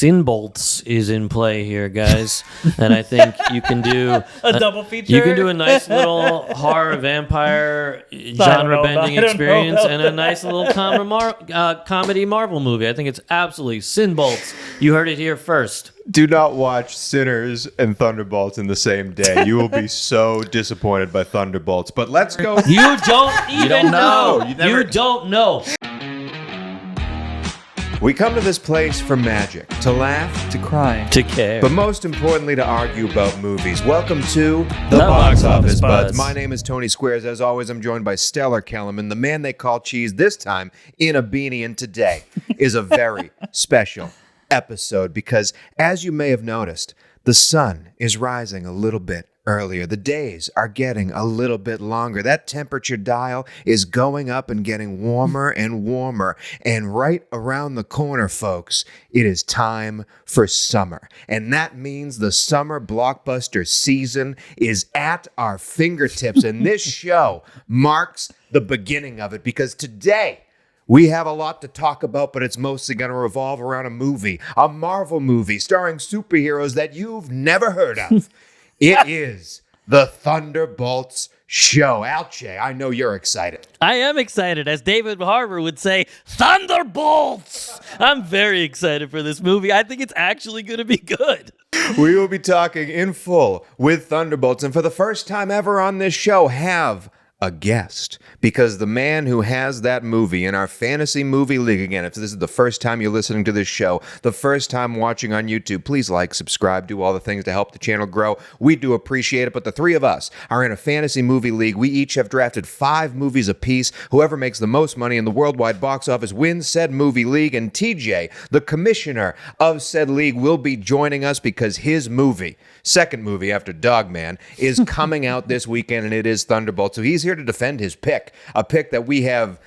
Thunderbolts is in play here, guys, and I think you can do a double feature. You can do a nice little horror vampire genre-bending experience and a nice little comedy Marvel movie. I think it's absolutely Thunderbolts. You heard it here first. Do not watch Sinners and Thunderbolts in the same day. You will be so disappointed by Thunderbolts. But let's go. You don't even know. You don't know. We come to this place for magic, to laugh, To cry. To care. but most importantly, to argue about movies. Welcome to The Box Office Buds. My name is Tony Squares. As always, I'm joined by Stellar Kellerman, the man they call Cheese, this time in a beanie. And today is a very special episode because, as you may have noticed, the sun is rising a little bit earlier. The days are getting a little bit longer. That temperature dial is going up and getting warmer and warmer. And right around the corner, folks, it is time for summer. And that means the summer blockbuster season is at our fingertips. And this show marks the beginning of it because today, we have a lot to talk about, but it's mostly going to revolve around a Marvel movie starring superheroes that you've never heard of. It is the Thunderbolts show. Alche, I know you're excited. I am excited. As David Harbour would say, Thunderbolts! I'm very excited for this movie. I think it's actually going to be good. We will be talking in full with Thunderbolts, and for the first time ever on this show, have a guest, because the man who has that movie in our fantasy movie league, again, if this is the first time you're listening to this show, the first time watching on YouTube, please like, subscribe, do all the things to help the channel grow. We do appreciate it, but the three of us are in a fantasy movie league. We each have drafted 5 movies apiece. Whoever makes the most money in the worldwide box office wins said movie league, and TJ, the commissioner of said league, will be joining us because his movie, second movie after Dogman, is coming out this weekend, and it is Thunderbolts. So he's here to defend his pick, a pick that we have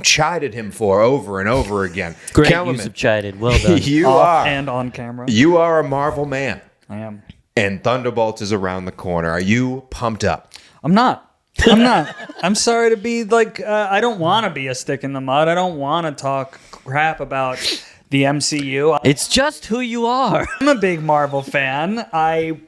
chided him for over and over again. Great Kellerman, use of chided. Well done. You Off are and on camera. You are a Marvel man, I am. and Thunderbolts is around the corner. Are you pumped up? I'm not. I'm sorry to be like, I don't want to be a stick in the mud. I don't want to talk crap about the MCU. It's just who you are. I'm a big Marvel fan. I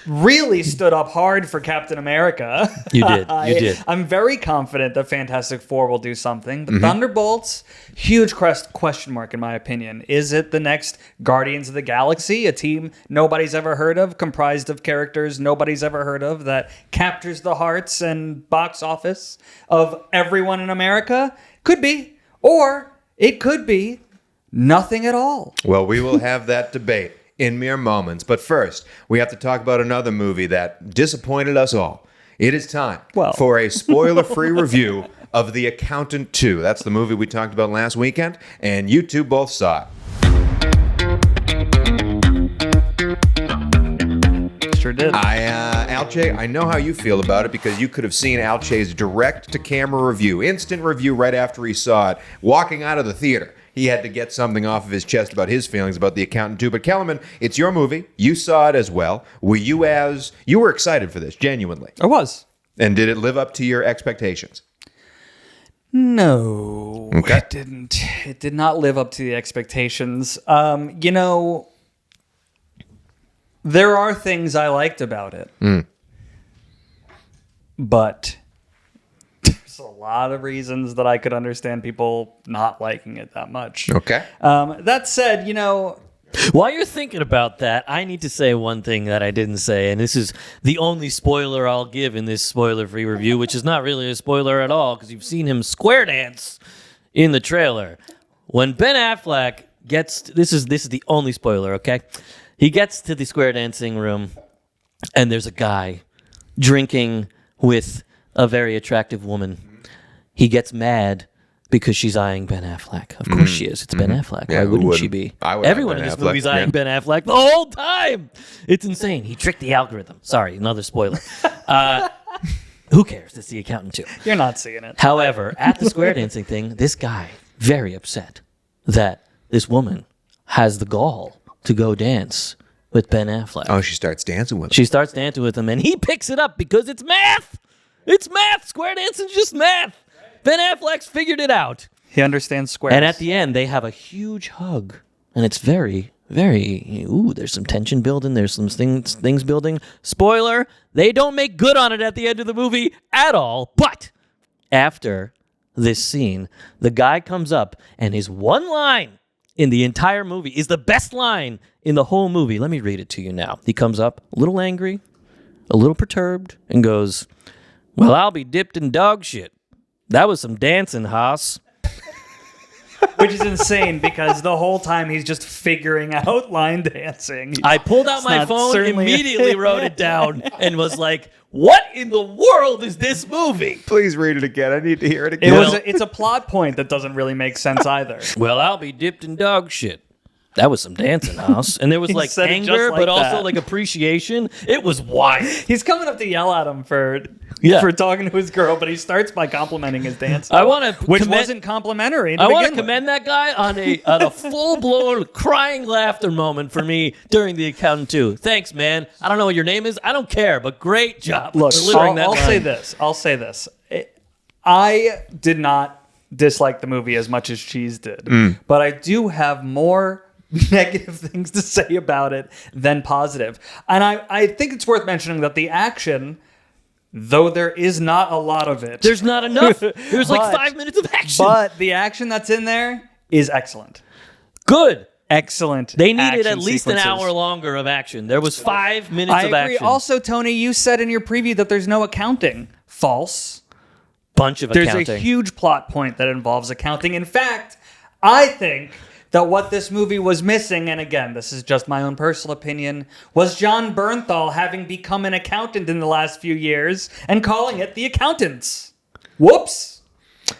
really stood up hard for Captain America. You did. I'm very confident that Fantastic Four will do something. But Thunderbolts, huge question mark in my opinion. Is it the next Guardians of the Galaxy, a team nobody's ever heard of, comprised of characters nobody's ever heard of, that captures the hearts and box office of everyone in America? Could be. Or it could be nothing at all. Well, we will have that debate in mere moments. But first, we have to talk about another movie that disappointed us all. It is time for a spoiler-free review of The Accountant 2. That's the movie we talked about last weekend, and you two both saw it. Sure did. Alche, I know how you feel about it because you could have seen Alche's direct-to-camera review, instant review right after he saw it, walking out of the theater. He had to get something off of his chest about his feelings about The Accountant 2. But Kellerman, it's your movie. You saw it as well. You were excited for this, genuinely. I was. And did it live up to your expectations? No, Okay. It didn't. It did not live up to the expectations. There are things I liked about it. But there's a lot of reasons that I could understand people not liking it that much. Okay. That said, While you're thinking about that, I need to say one thing that I didn't say, and this is the only spoiler I'll give in this spoiler-free review, which is not really a spoiler at all, because you've seen him square dance in the trailer. When Ben Affleck gets... This is the only spoiler, okay? He gets to the square dancing room, and there's a guy drinking with a very attractive woman. He gets mad because she's eyeing Ben Affleck. Of course she is. It's Ben Affleck. Yeah, Why wouldn't she be? Everyone in this movie's eyeing Ben Affleck the whole time. It's insane. He tricked the algorithm. Sorry, another spoiler. Who cares? It's The Accountant 2. you're not seeing it. However, at the square dancing thing, this guy, very upset that this woman has the gall to go dance with Ben Affleck. Oh, she starts dancing with him. She starts dancing with him, and he picks it up because it's math. It's math. Square dancing's just math. Ben Affleck's figured it out. He understands squares. And at the end, they have a huge hug, and it's very, there's some tension building. There's some things building. Spoiler, they don't make good on it at the end of the movie at all. But after this scene, the guy comes up and his one line in the entire movie is the best line in the whole movie. Let me read it to you now. He comes up a little angry, a little perturbed, and goes, "Well, I'll be dipped in dog shit. That was some dancing, Haas." Which is insane because the whole time he's just figuring out line dancing. I pulled out my phone, immediately wrote it down, and was like, what in the world is this movie? Please read it again. I need to hear it again. It's a plot point that doesn't really make sense either. Well, I'll be dipped in dog shit. That was some dancing, House. And there was like said it anger, just like but also that. like appreciation. It was wild. He's coming up to yell at him for talking to his girl, but he starts by complimenting his dance. I want to wasn't complimentary. I want to commend that guy on a full-blown crying laughter moment for me during The Accountant 2. Thanks, man. I don't know what your name is. I don't care, but great job. Look, delivering that I'll line. say this. I did not dislike the movie as much as Cheese did, but I do have more negative things to say about it than positive. And I think it's worth mentioning that the action, though there is not a lot of it. There's not enough. There's like 5 minutes of action. But the action that's in there is excellent. Good. Excellent. They needed at action least an sequences. hour longer of action. There was 5 minutes I of agree. action. Also, Tony, you said in your preview that there's no accounting. False. Bunch of There's accounting. a huge plot point that involves accounting. In fact, I think that what this movie was missing, and again, this is just my own personal opinion, was John Bernthal having become an accountant in the last few years and calling it The Accountants. Whoops.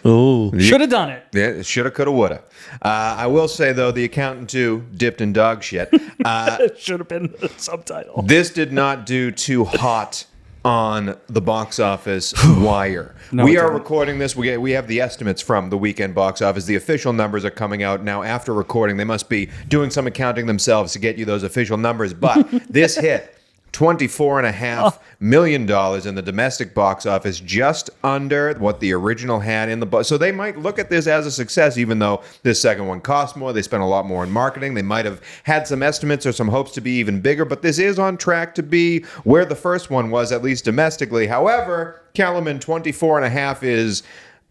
Ooh. Should have done it. Yeah, shoulda, coulda, woulda. I will say, though, The Accountant 2 dipped in dog shit. It should have been the subtitle. This did not do too hot on the box office wire. We are recording this. We have the estimates from the weekend box office. The official numbers are coming out now after recording. They must be doing some accounting themselves to get you those official numbers. But this hit $24.5 million in the domestic box office, just under what the original had in the box. So they might look at this as a success, even though this second one cost more. They spent a lot more in marketing. They might have had some estimates or some hopes to be even bigger, but this is on track to be where the first one was, at least domestically. However, Kellerman 24.5 is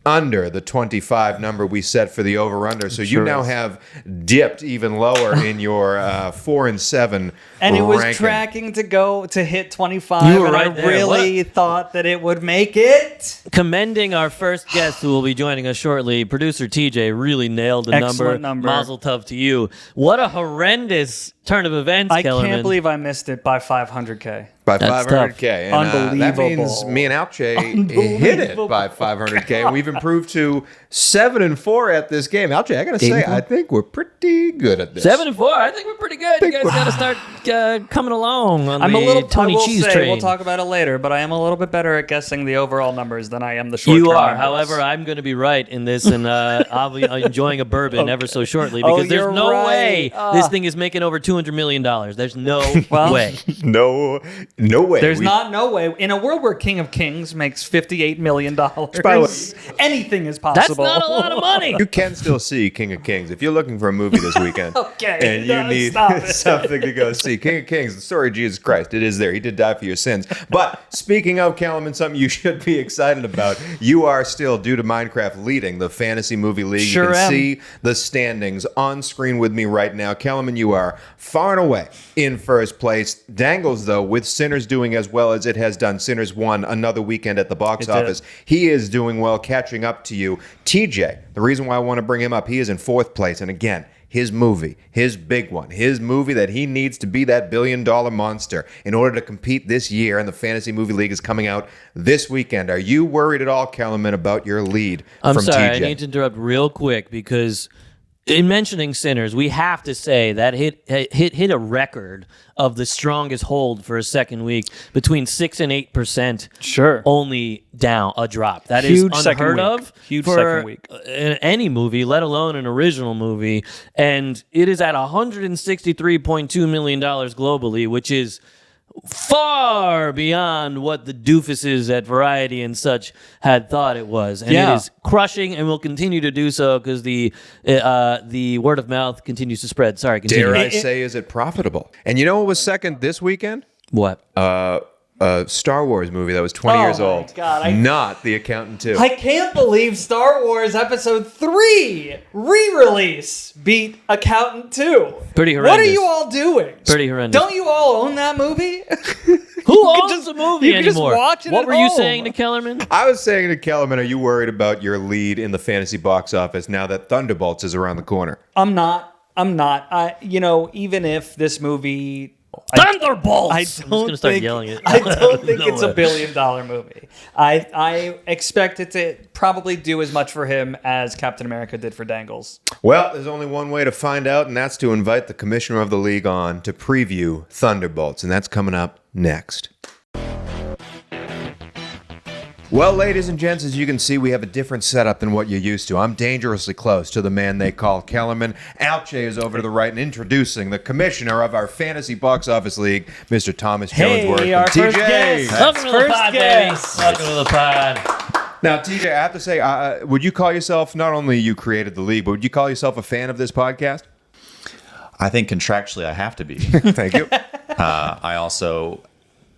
under the 25 number we set for the over-under. So you now have dipped even lower in your 4 and 7 And it was ranking. tracking to hit 25, You were and right I there. really thought that it would make it. Commending our first guest who will be joining us shortly, producer TJ really nailed the Excellent number. Mazel tov to you. What a horrendous turn of events, I Kellerman. can't believe I missed it by 500K. By That's 500K. And, that means Unbelievable. me and Alche hit it by 500K. And we've improved to 7-4 at this game. Alche, I got to say, I think we're pretty good at this. 7-4. I think we're pretty good. You guys got to start coming along on I'm the a little. Tony I will Cheese say, train. we'll talk about it later, but I am a little bit better at guessing the overall numbers than I am the short-term You are. numbers. However, I'm going to be right in this, and I'll be enjoying a bourbon ever so shortly because there's you're no right. way this thing is making over $200 million. There's no way. No way. There's no way. In a world where King of Kings makes $58 million, anything is That's possible. not a lot of money. You can still see King of Kings if you're looking for a movie this weekend. Okay, And you no, need stop it. something to go see. King of Kings, the story of Jesus Christ. It is there. He did die for your sins. But speaking of Kellerman, something you should be excited about. You are still, due to Minecraft, leading the Fantasy Movie League. Sure you can am. see the standings on screen with me right now. Kellerman, you are far and away in first place. Dangles, though, with Sinners doing as well as it has done. Sinners won another weekend at the box It did. office. He is doing well, catching up to you. TJ, the reason why I want to bring him up, he is in fourth place. And again, his movie, his big one, his movie that he needs to be that billion-dollar monster in order to compete this year, and the Fantasy Movie League is coming out this weekend. Are you worried at all, Kellerman, about your lead I'm from sorry, TJ? I need to interrupt real quick because in mentioning Sinners, we have to say that hit a record of the strongest hold for a second week, between 6 and 8%. Sure. Only down a drop. That is Huge second unheard week. of Huge for second week. any movie, let alone an original movie. And it is at $163.2 million globally, which is far beyond what the doofuses at Variety and such had thought it was, and Yeah. it is crushing, and will continue to do so because the word of mouth continues to spread. Sorry, continue. Dare I say, is it profitable? And you know what was second this weekend? What? A Star Wars movie that was 20 Oh years my old. God, Not The Accountant 2. I can't believe Star Wars Episode 3 re-release beat Accountant 2. Pretty What are horrendous. you all doing? Pretty horrendous. Don't you all own that movie? Who owns the movie you can just anymore? watch it What at were you home. saying to Kellerman? I was saying to Kellerman, are you worried about your lead in the fantasy box office now that Thunderbolts is around the corner? I'm not. Even if this movie... Thunderbolts! I I'm just don't gonna start think, yelling it. I don't think No it's a way. $1 billion movie. I expect it to probably do as much for him as Captain America did for Dangles. Well, there's only one way to find out, and that's to invite the commissioner of the league on to preview Thunderbolts, and that's coming up next. Well, ladies and gents, as you can see, we have a different setup than what you're used to. I'm dangerously close to the man they call Kellerman. Alche is over to the right and introducing the commissioner of our Fantasy Box Office League, Mr. Thomas Jonesworth. our and first TJ. guest. Welcome to the First pod, guest. baby. Welcome to the pod. Now, TJ, I have to say, would you call yourself, not only you created the league, but would you call yourself a fan of this podcast? I think contractually I have to be. Thank you. I also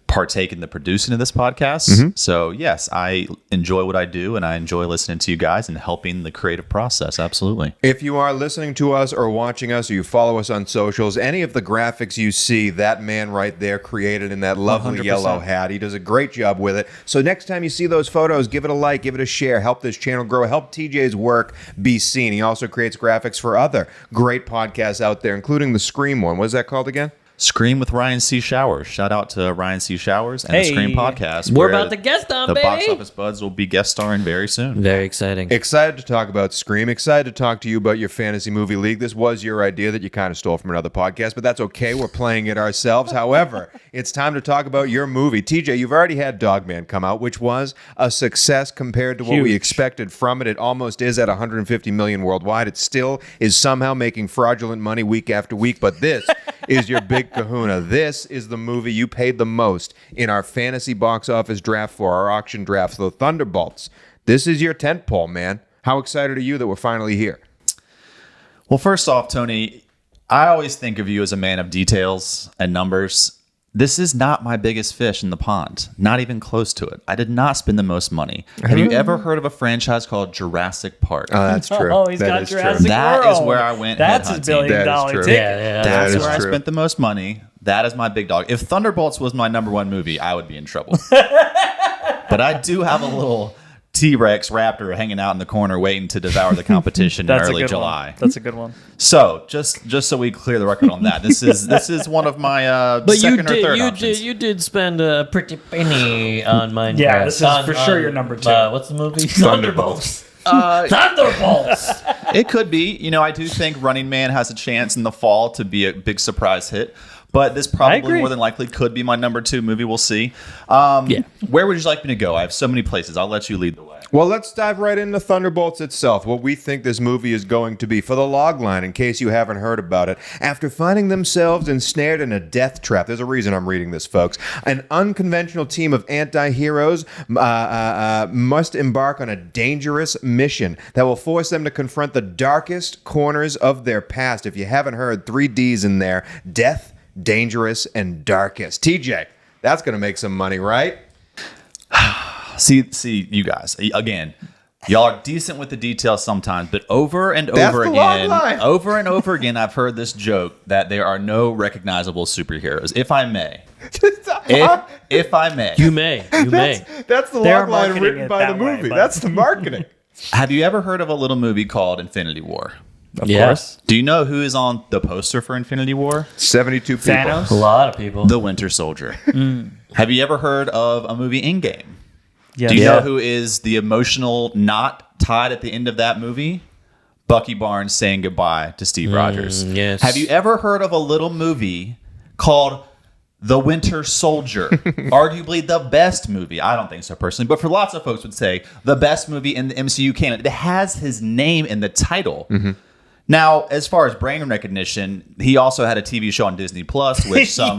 partake in the producing of this podcast. So, yes, I enjoy what I do, and I enjoy listening to you guys and helping the creative process. Absolutely. If you are listening to us or watching us or you follow us on socials, any of the graphics you see, that man right there created in that lovely 100%. yellow hat. He does a great job with it. So next time you see those photos, give it a like, give it a share, help this channel grow, help TJ's work be seen. He also creates graphics for other great podcasts out there, including the Scream one. What is that called again? Scream with Ryan C. Showers. Shout out to Ryan C. Showers and the Scream podcast. We're where about to guest on, the baby. Box Office Buds will be guest starring very soon. Very exciting. Excited to talk about Scream. Excited to talk to you about your fantasy movie league. This was your idea that you kind of stole from another podcast, but that's okay. We're playing it ourselves. However, it's time to talk about your movie. TJ, you've already had Dogman come out, which was a success compared to what we Huge. expected from it. It almost is at 150 million worldwide. It still is somehow making fraudulent money week after week, but this is your big kahuna. This is the movie you paid the most in our fantasy box office draft for our auction draft. So Thunderbolts, this is your tentpole, man. How excited are you that we're finally here? Well, first off, Tony, I always think of you as a man of details and numbers. This is not my biggest fish in the pond. Not even close to it. I did not spend the most money. Have you ever heard of a franchise called Jurassic Park? That's true. Oh, he's That got is Jurassic true. That World. is where I went That's his headhunting. $1 billion That is true. ticket. Yeah. That's That is where true. I spent the most money. That is my big dog. If Thunderbolts was my number one movie, I would be in trouble. But I do have a little T-Rex raptor hanging out in the corner waiting to devour the competition in That's a early good July. one. That's a good one. So just so we clear the record on that, this is one of my But second or third options. you did spend a pretty penny on Minecraft. Yeah, this is for sure your number two. What's the movie? Thunderbolts. Thunderbolts. It could be. I do think Running Man has a chance in the fall to be a big surprise hit. But this probably agree. more than likely could be my number 2 movie. We'll see. Yeah. Where would you like me to go? I have so many places. I'll let you lead the way. Well, let's dive right into Thunderbolts itself, what we think this movie is going to be. For the log line, in case you haven't heard about it, after finding themselves ensnared in a death trap, there's a reason I'm reading this, folks, an unconventional team of anti-heroes must embark on a dangerous mission that will force them to confront the darkest corners of their past. If you haven't heard, 3 Ds in there: death, dangerous, and darkest. TJ, that's going to make some money, right? See, you guys, again, y'all are decent with the details sometimes, but over and That's over the log again, line. I've heard this joke that there are no recognizable superheroes. If I may. If I may. You may. That's the They're log line marketing written it by the that way, movie. but- That's the marketing. Have you ever heard of a little movie called Infinity War? Of Yeah. course. Do you know who is on the poster for Infinity War? 72 people. Thanos? A lot of people. The Winter Soldier. Have you ever heard of a movie Endgame? Yeah. Do you Yeah. know who is the emotional knot tied at the end of that movie? Bucky Barnes saying goodbye to Steve Rogers. yes. Have you ever heard of a little movie called The Winter Soldier? Arguably the best movie. I don't think so personally, but for lots of folks would say the best movie in the MCU canon. It has his name in the title. Now, as far as brand recognition, he also had a TV show on Disney Plus, which some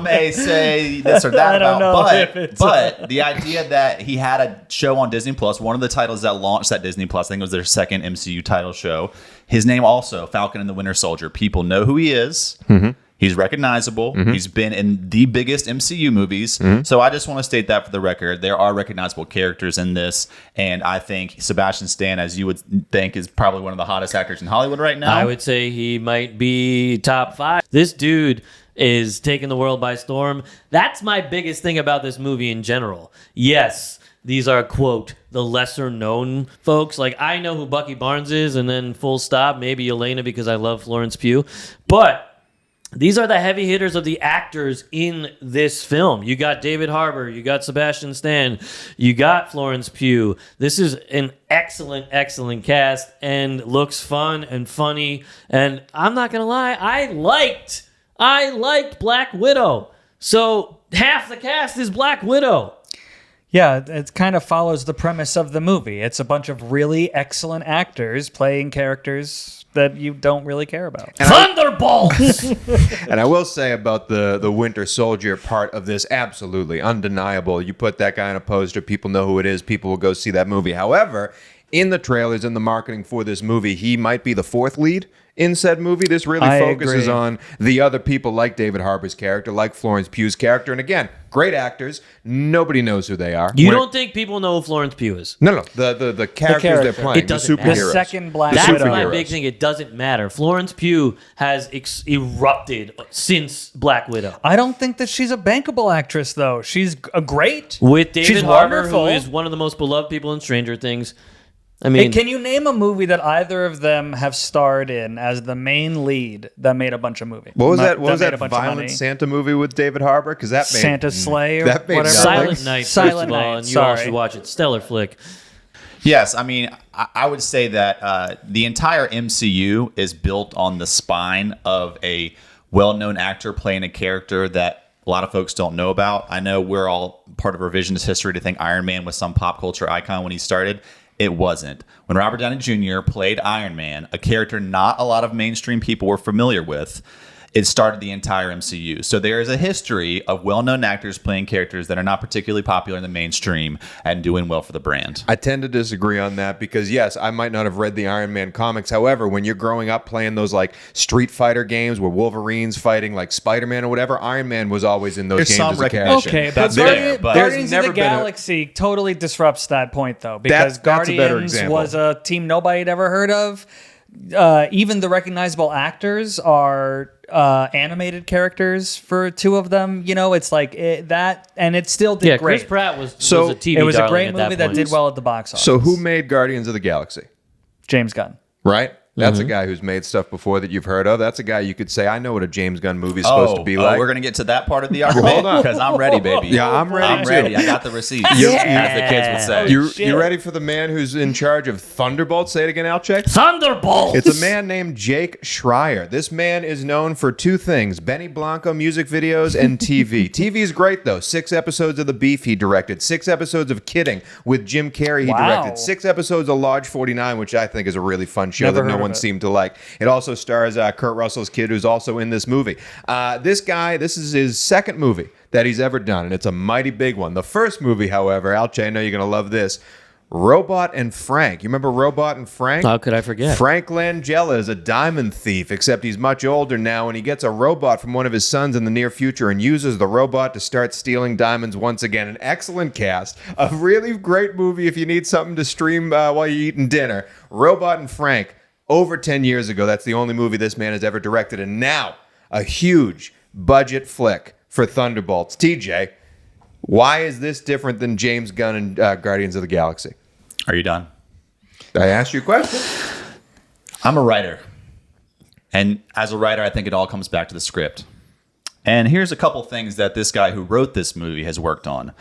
may say this or that about. But the idea that he had a show on Disney Plus, one of the titles that launched that Disney Plus, I think it was their second MCU title show. His name also, Falcon and the Winter Soldier. People know who he is. Mm-hmm. He's recognizable. Mm-hmm. He's been in the biggest MCU movies. Mm-hmm. So I just want to state that for the record. There are recognizable characters in this. And I think Sebastian Stan, as you would think, is probably one of the hottest actors in Hollywood right now. I would say he might be top 5. This dude is taking the world by storm. That's my biggest thing about this movie in general. Yes, these are, quote, the lesser known folks. Like, I know who Bucky Barnes is, and then full stop, maybe Elena because I love Florence Pugh. But these are the heavy hitters of the actors in this film. You got David Harbour, you got Sebastian Stan, you got Florence Pugh. This is an excellent, excellent cast and looks fun and funny. And I'm not gonna lie, I liked Black Widow. So half the cast is Black Widow. Yeah, it kind of follows the premise of the movie. It's a bunch of really excellent actors playing characters that you don't really care about. Thunderbolts! And I will say about the Winter Soldier part of this, absolutely undeniable. You put that guy on a poster, people know who it is, people will go see that movie. However, in the trailers, in the marketing for this movie, he might be the 4th lead in said movie. This really focuses on the other people like David Harbour's character, like Florence Pugh's character. And again, great actors. Nobody knows who they are. You don't think people know who Florence Pugh is? No. The characters they're playing, it the doesn't superheroes. matter. The second Black That's Widow. my big thing. It doesn't matter. Florence Pugh has erupted since Black Widow. I don't think that she's a bankable actress, though. She's a great. With David she's Harbour, wonderful. who is one of the most beloved people in Stranger Things. I mean, Can you name a movie that either of them have starred in as the main lead that made a bunch of movies? What was that? What was made that a bunch violent Santa movie with David Harbour? Because that made Santa's Sleigh or that made whatever. Silent Night, Silent first of all, Night, and you sorry. all should watch it. Stellar flick. Yes, I mean, I would say that the entire MCU is built on the spine of a well-known actor playing a character that a lot of folks don't know about. I know we're all part of revisionist history to think Iron Man was some pop culture icon when he started. It wasn't. When Robert Downey Jr. played Iron Man, a character not a lot of mainstream people were familiar with, it started the entire MCU. So there is a history of well-known actors playing characters that are not particularly popular in the mainstream and doing well for the brand. I tend to disagree on that because, yes, I might not have read the Iron Man comics. However, when you're growing up playing those like Street Fighter games where Wolverine's fighting like Spider-Man or whatever, Iron Man was always in those There's games some as a character. recognition. Okay, but That's there, Guardians, but Guardians there's of never the been a- Galaxy totally disrupts that point, though, because That's a better Guardians example. was a team nobody had ever heard of. Even the recognizable actors are animated characters for 2 of them. You know, it's like that, and it still did great. Chris Pratt was a So, TV It was a darling great at movie that point. did well at the box office. So who made Guardians of the Galaxy? James Gunn. Right? That's a guy who's made stuff before that you've heard of. That's a guy you could say, I know what a James Gunn movie is supposed to be like. We're going to get to that part of the argument? Hold on. Because I'm ready, baby. Yeah, I'm ready, I'm too. ready. I got the receipts, as the kids would say. You ready for the man who's in charge of Thunderbolts? Say it again, Alchek. Thunderbolts! It's a man named Jake Schreier. This man is known for 2 things: Benny Blanco music videos and TV. TV is great, though. 6 episodes of The Beef he directed. 6 episodes of Kidding with Jim Carrey he Wow. directed. 6 episodes of Lodge 49, which I think is a really fun show Never that no heard of one it. seemed to like. It also stars Kurt Russell's kid, who's also in this movie. This guy, this is his 2nd movie that he's ever done, and it's a mighty big one. The first movie, however, Alche, I know you're going to love this, Robot and Frank. You remember Robot and Frank? How could I forget? Frank Langella is a diamond thief, except he's much older now, and he gets a robot from one of his sons in the near future and uses the robot to start stealing diamonds once again. An excellent cast. A really great movie if you need something to stream while you're eating dinner. Robot and Frank. Over 10 years ago, that's the only movie this man has ever directed. And now, a huge budget flick for Thunderbolts. TJ, why is this different than James Gunn and Guardians of the Galaxy? Are you done? I asked you a question. I'm a writer. And as a writer, I think it all comes back to the script. And here's a couple things that this guy who wrote this movie has worked on.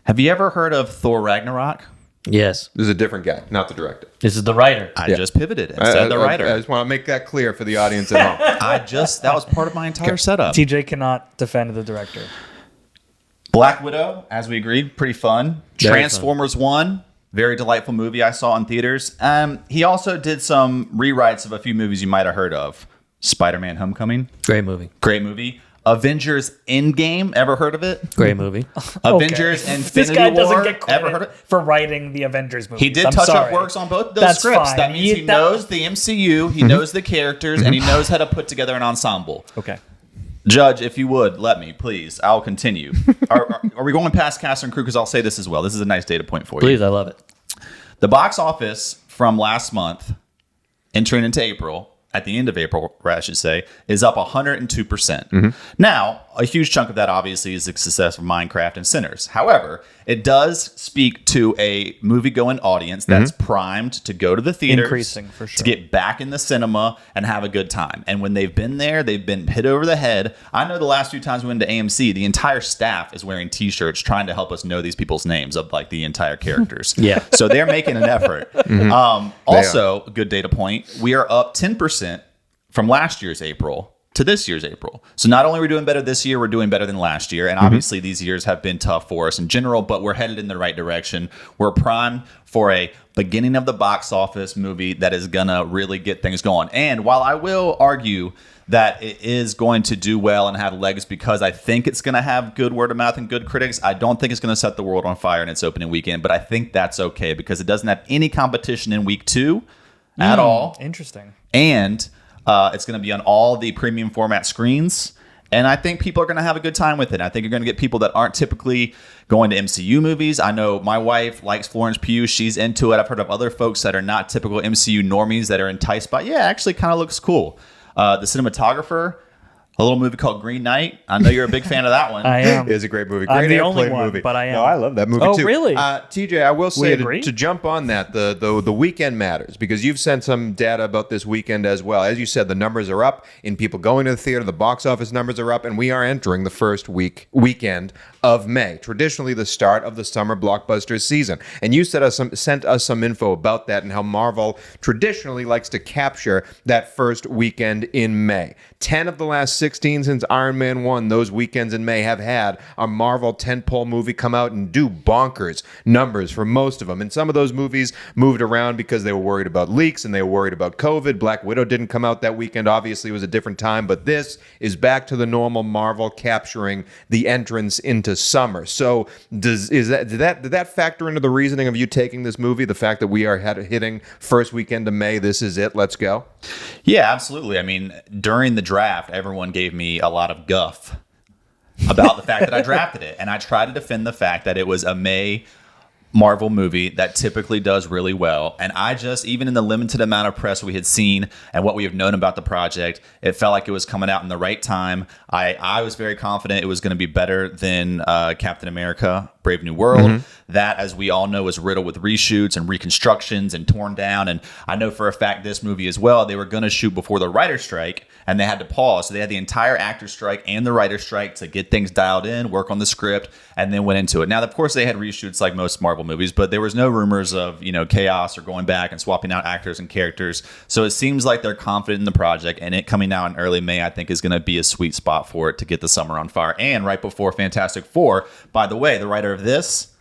Have you ever heard of Thor Ragnarok? Yes. This is a different guy, not the director. This is the writer. I just pivoted and said the writer. I just want to make that clear for the audience at home. That was part of my entire setup. TJ cannot defend the director. Black Widow, as we agreed, pretty fun. Very Transformers 1, Very delightful movie I saw in theaters. He also did some rewrites of a few movies you might have heard of. Spider-Man Homecoming. Great movie. Great movie. Avengers Endgame. Ever heard of it? Great movie. Avengers Infinity This guy War. doesn't get Ever heard credit of it? for writing the Avengers movies. He did I'm touch sorry. up works on both those That's scripts. fine. That means he knows the MCU, he knows the characters, and he knows how to put together an ensemble. Okay. Judge, if you would, let me, please. I'll continue. Are we going past cast and crew? Because I'll say this as well. This is a nice data point for you. Please, I love it. The box office from last month, entering into April, at the end of April, I should say, is up 102%. Now, a huge chunk of that obviously is the success of Minecraft and Sinners. However, it does speak to a movie-going audience that's primed to go to the theaters, Increasing, for sure. to get back in the cinema and have a good time. And when they've been there, they've been hit over the head. I know the last few times we went to AMC, the entire staff is wearing T-shirts trying to help us know these people's names of like the entire characters. Yeah. So they're making an effort. Also, good data point, we are up 10% from last year's April to this year's April. So not only are we doing better this year, we're doing better than last year. And obviously these years have been tough for us in general, but we're headed in the right direction. We're primed for a beginning of the box office movie that is going to really get things going. And while I will argue that it is going to do well and have legs because I think it's going to have good word of mouth and good critics, I don't think it's going to set the world on fire in its opening weekend, but I think that's okay because it doesn't have any competition in week 2 at all. Interesting. And it's going to be on all the premium format screens. And I think people are going to have a good time with it. I think you're going to get people that aren't typically going to MCU movies. I know my wife likes Florence Pugh. She's into it. I've heard of other folks that are not typical MCU normies that are enticed by, yeah, actually kind of looks cool. The cinematographer, a little movie called Green Knight. I know you're a big fan of that one. I am. It is a great movie. I'm Great the only airplane one, movie. but I am. No, I love that movie Oh, too. really? TJ, I will say agree? to jump on that, the weekend matters because you've sent some data about this weekend as well. As you said, the numbers are up in people going to the theater. The box office numbers are up, and we are entering the first weekend of May, traditionally the start of the summer blockbuster season. And you sent us some info about that and how Marvel traditionally likes to capture that first weekend in May. 10 of the last 16 since Iron Man 1, those weekends in May have had a Marvel tentpole movie come out and do bonkers numbers for most of them. And some of those movies moved around because they were worried about leaks and they were worried about COVID. Black Widow didn't come out that weekend. Obviously, it was a different time, but this is back to the normal Marvel capturing the entrance into summer. So did that factor into the reasoning of you taking this movie? The fact that we are hitting first weekend of May, this is it, let's go? Yeah, absolutely. I mean, during the draft, everyone gave me a lot of guff about the fact that I drafted it. And I tried to defend the fact that it was a May Marvel movie that typically does really well. And I just, even in the limited amount of press we had seen and what we have known about the project, it felt like it was coming out in the right time. I was very confident it was going to be better than Captain America Brave New World. That, as we all know, was riddled with reshoots and reconstructions and torn down. And I know for a fact this movie as well, they were going to shoot before the writer's strike and they had to pause. So they had the entire actor's strike and the writer's strike to get things dialed in, work on the script, and then went into it. Now, of course, they had reshoots like most Marvel movies, but there was no rumors of, chaos or going back and swapping out actors and characters. So it seems like they're confident in the project, and it coming out in early May, I think, is going to be a sweet spot for it to get the summer on fire. And right before Fantastic Four, by the way, the writer of this,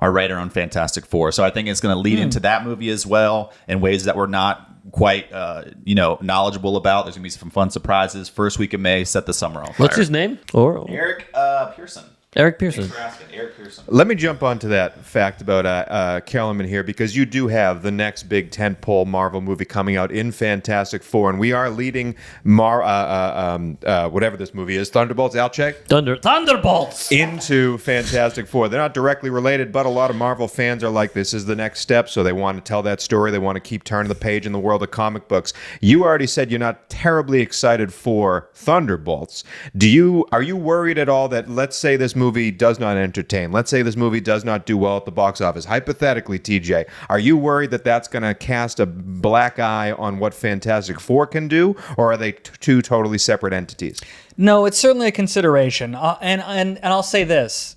our writer on Fantastic Four. So I think it's going to lead into that movie as well in ways that we're not quite, knowledgeable about. There's going to be some fun surprises. First week of May, set the summer on fire. What's his name? Eric Pearson. Eric Pearson. Thanks for asking. Eric Pearson. Let me jump onto that fact about Kellerman here because you do have the next big tentpole Marvel movie coming out in Fantastic Four, and we are leading whatever this movie is, Thunderbolts, Alcheck? Thunderbolts! Into Fantastic Four. They're not directly related, but a lot of Marvel fans are like, this is the next step, so they want to tell that story. They want to keep turning the page in the world of comic books. You already said you're not terribly excited for Thunderbolts. Are you worried at all that, let's say this movie does not entertain, let's say this movie does not do well at the box office, hypothetically, TJ, are you worried that that's going to cast a black eye on what Fantastic Four can do, or are they two totally separate entities? No, it's certainly a consideration. And I'll say this.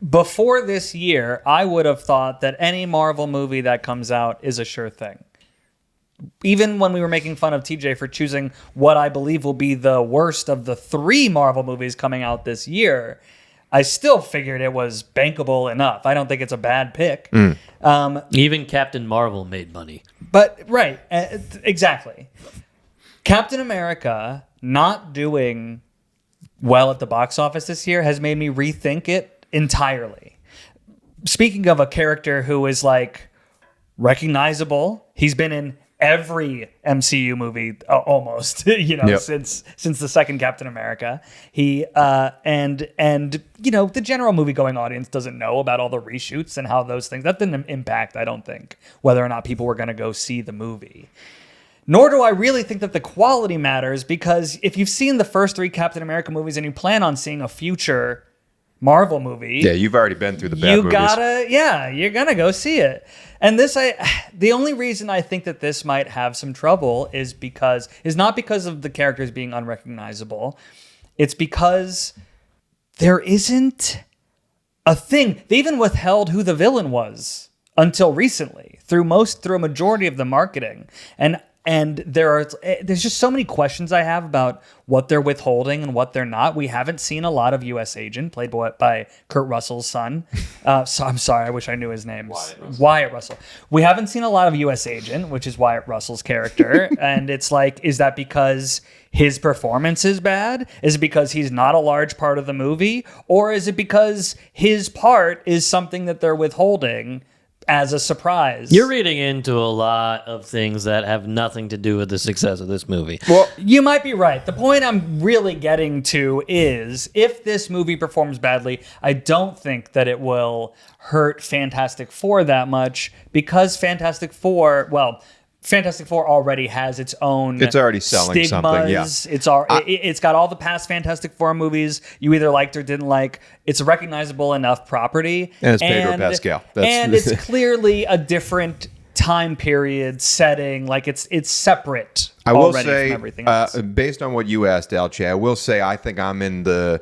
Before this year, I would have thought that any Marvel movie that comes out is a sure thing. Even when we were making fun of TJ for choosing what I believe will be the worst of the 3 Marvel movies coming out this year, I still figured it was bankable enough. I don't think it's a bad pick. Even Captain Marvel made money. But right, exactly. Captain America not doing well at the box office this year has made me rethink it entirely. Speaking of a character who is like recognizable, he's been in every MCU movie almost, since the second Captain America. He and the general movie going audience doesn't know about all the reshoots and how those things that didn't impact, I don't think, whether or not people were going to go see the movie. Nor do I really think that the quality matters, because if you've seen the first 3 Captain America movies and you plan on seeing a future Marvel movie, you've already been through the bad movies. You're gonna go see it. And the only reason I think that this might have some trouble is not because of the characters being unrecognizable. It's because there isn't a thing. They even withheld who the villain was until recently through a majority of the marketing. And there's just so many questions I have about what they're withholding and what they're not. We haven't seen a lot of U.S. Agent, played by Kurt Russell's son. So I'm sorry, I wish I knew his name. Wyatt Russell. We haven't seen a lot of U.S. Agent, which is Wyatt Russell's character. And it's like, is that because his performance is bad? Is it because he's not a large part of the movie? Or is it because his part is something that they're withholding as a surprise? You're reading into a lot of things that have nothing to do with the success of this movie. Well, you might be right. The point I'm really getting to is, if this movie performs badly, I don't think that it will hurt Fantastic Four that much, because Fantastic Four already has its own. It's already selling something. Yeah, it's got all the past Fantastic Four movies you either liked or didn't like. It's a recognizable enough property, and it's Pedro Pascal. And it's clearly a different time period setting. Like it's separate. I will say, from everything else. Based on what you asked, Alche, I will say I think I'm in the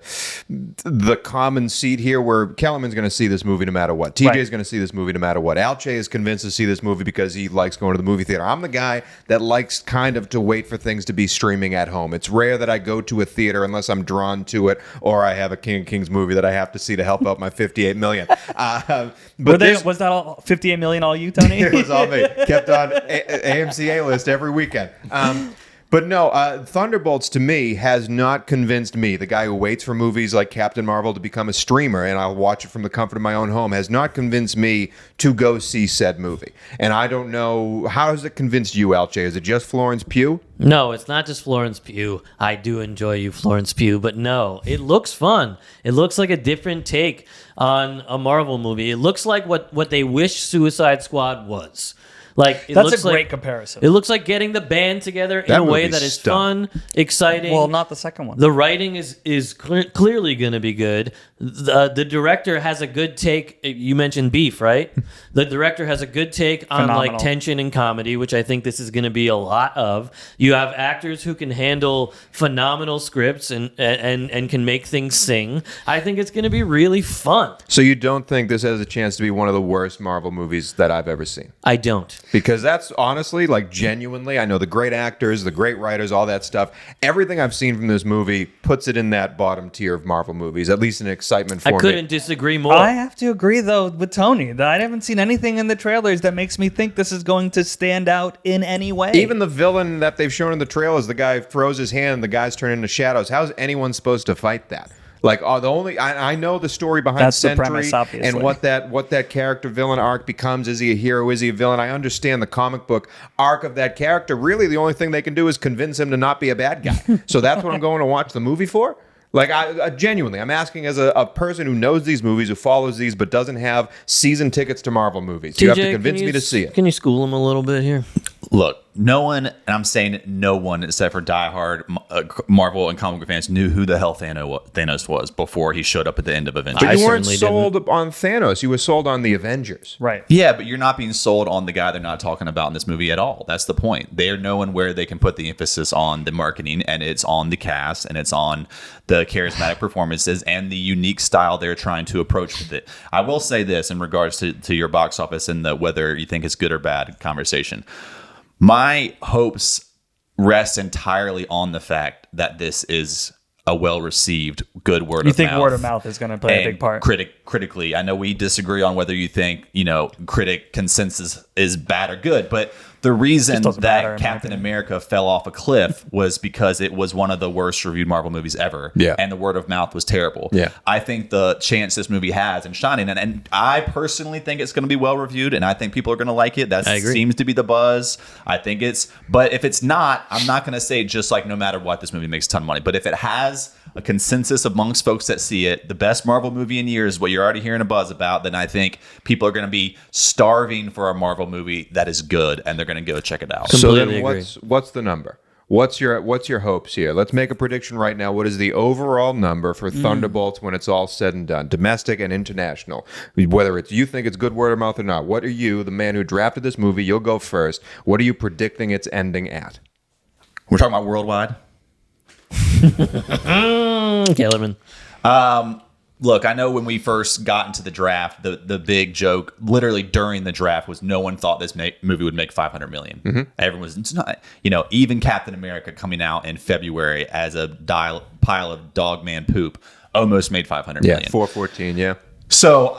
common seat here, where Kellerman's going to see this movie no matter what. TJ's going to see this movie no matter what. Alche is convinced to see this movie because he likes going to the movie theater. I'm the guy that likes kind of to wait for things to be streaming at home. It's rare that I go to a theater unless I'm drawn to it, or I have a King of Kings movie that I have to see to help out my 58 million. Was that all 58 million all you, Tony? It was all me. Kept on AMC A-list every weekend. But no, Thunderbolts to me has not convinced me, the guy who waits for movies like Captain Marvel to become a streamer and I'll watch it from the comfort of my own home, has not convinced me to go see said movie. And I don't know, how has it convinced you, Alche? Is it just Florence Pugh? No, it's not just Florence Pugh. I do enjoy you, Florence Pugh, but no, it looks fun. It looks like a different take on a Marvel movie. It looks like what they wish Suicide Squad was. That's a great comparison. It looks like getting the band together in a way that is fun, exciting. Well, not the second one. The writing is clearly going to be good. The director has a good take. You mentioned beef, right? The director has a good take on like tension and comedy, which I think this is going to be a lot of. You have actors who can handle phenomenal scripts and can make things sing. I think it's going to be really fun. So you don't think this has a chance to be one of the worst Marvel movies that I've ever seen? I don't. Because that's honestly, like, genuinely, I know the great actors, the great writers, all that stuff. Everything I've seen from this movie puts it in that bottom tier of Marvel movies, at least in excitement for me. I couldn't disagree more. I have to agree, though, with Tony. That I haven't seen anything in the trailers that makes me think this is going to stand out in any way. Even the villain that they've shown in the trailers, the guy throws his hand and the guys turn into shadows. How's anyone supposed to fight that? Like, I know the story behind Sentry premise, obviously. And what that character villain arc becomes. Is he a hero? Is he a villain? I understand the comic book arc of that character. Really, the only thing they can do is convince him to not be a bad guy. So that's what I'm going to watch the movie for? Like, I genuinely, I'm asking as a person who knows these movies, who follows these, but doesn't have season tickets to Marvel movies. TJ, you have to convince me to see it. Can you school him a little bit here? Look, no one, and I'm saying no one except for diehard Marvel and comic book fans knew who the hell Thanos was before he showed up at the end of Avengers. But you weren't sold on Thanos. You were sold on the Avengers. Right. Yeah, but you're not being sold on the guy they're not talking about in this movie at all. That's the point. They are knowing where they can put the emphasis on the marketing, and it's on the cast, and it's on the charismatic performances and the unique style they're trying to approach with it. I will say this in regards to your box office and the whether you think it's good or bad conversation. My hopes rest entirely on the fact that this is a well-received, good word You of think mouth. word of mouth is going to play a And big part? Critically, I know we disagree on whether you think, critic consensus is bad or good, but the reason doesn't matter, that in my Captain opinion. America fell off a cliff was because it was one of the worst reviewed Marvel movies ever. Yeah. And the word of mouth was terrible. Yeah. I think the chance this movie has in shining, and I personally think it's going to be well reviewed, and I think people are going to like it. That I agree. seems to be the buzz. I think but if it's not, I'm not going to say just like no matter what, this movie makes a ton of money. But if it has a consensus amongst folks that see it, the best Marvel movie in years, what you're already hearing a buzz about, then I think people are going to be starving for a Marvel movie that is good, and they're going to go check it out. So Completely then agree. what's the number? What's your hopes here? Let's make a prediction right now. What is the overall number for Thunderbolts when it's all said and done, domestic and international? Whether you think it's good word of mouth or not. What are you, the man who drafted this movie? You'll go first. What are you predicting its ending at? We're talking about worldwide. Kellerman. Look, I know when we first got into the draft, the big joke, literally during the draft, was no one thought this movie would make $500 million. Mm-hmm. Everyone was, it's not, even Captain America coming out in February as a pile of dog man poop almost made $500 million. 414. Yeah. So,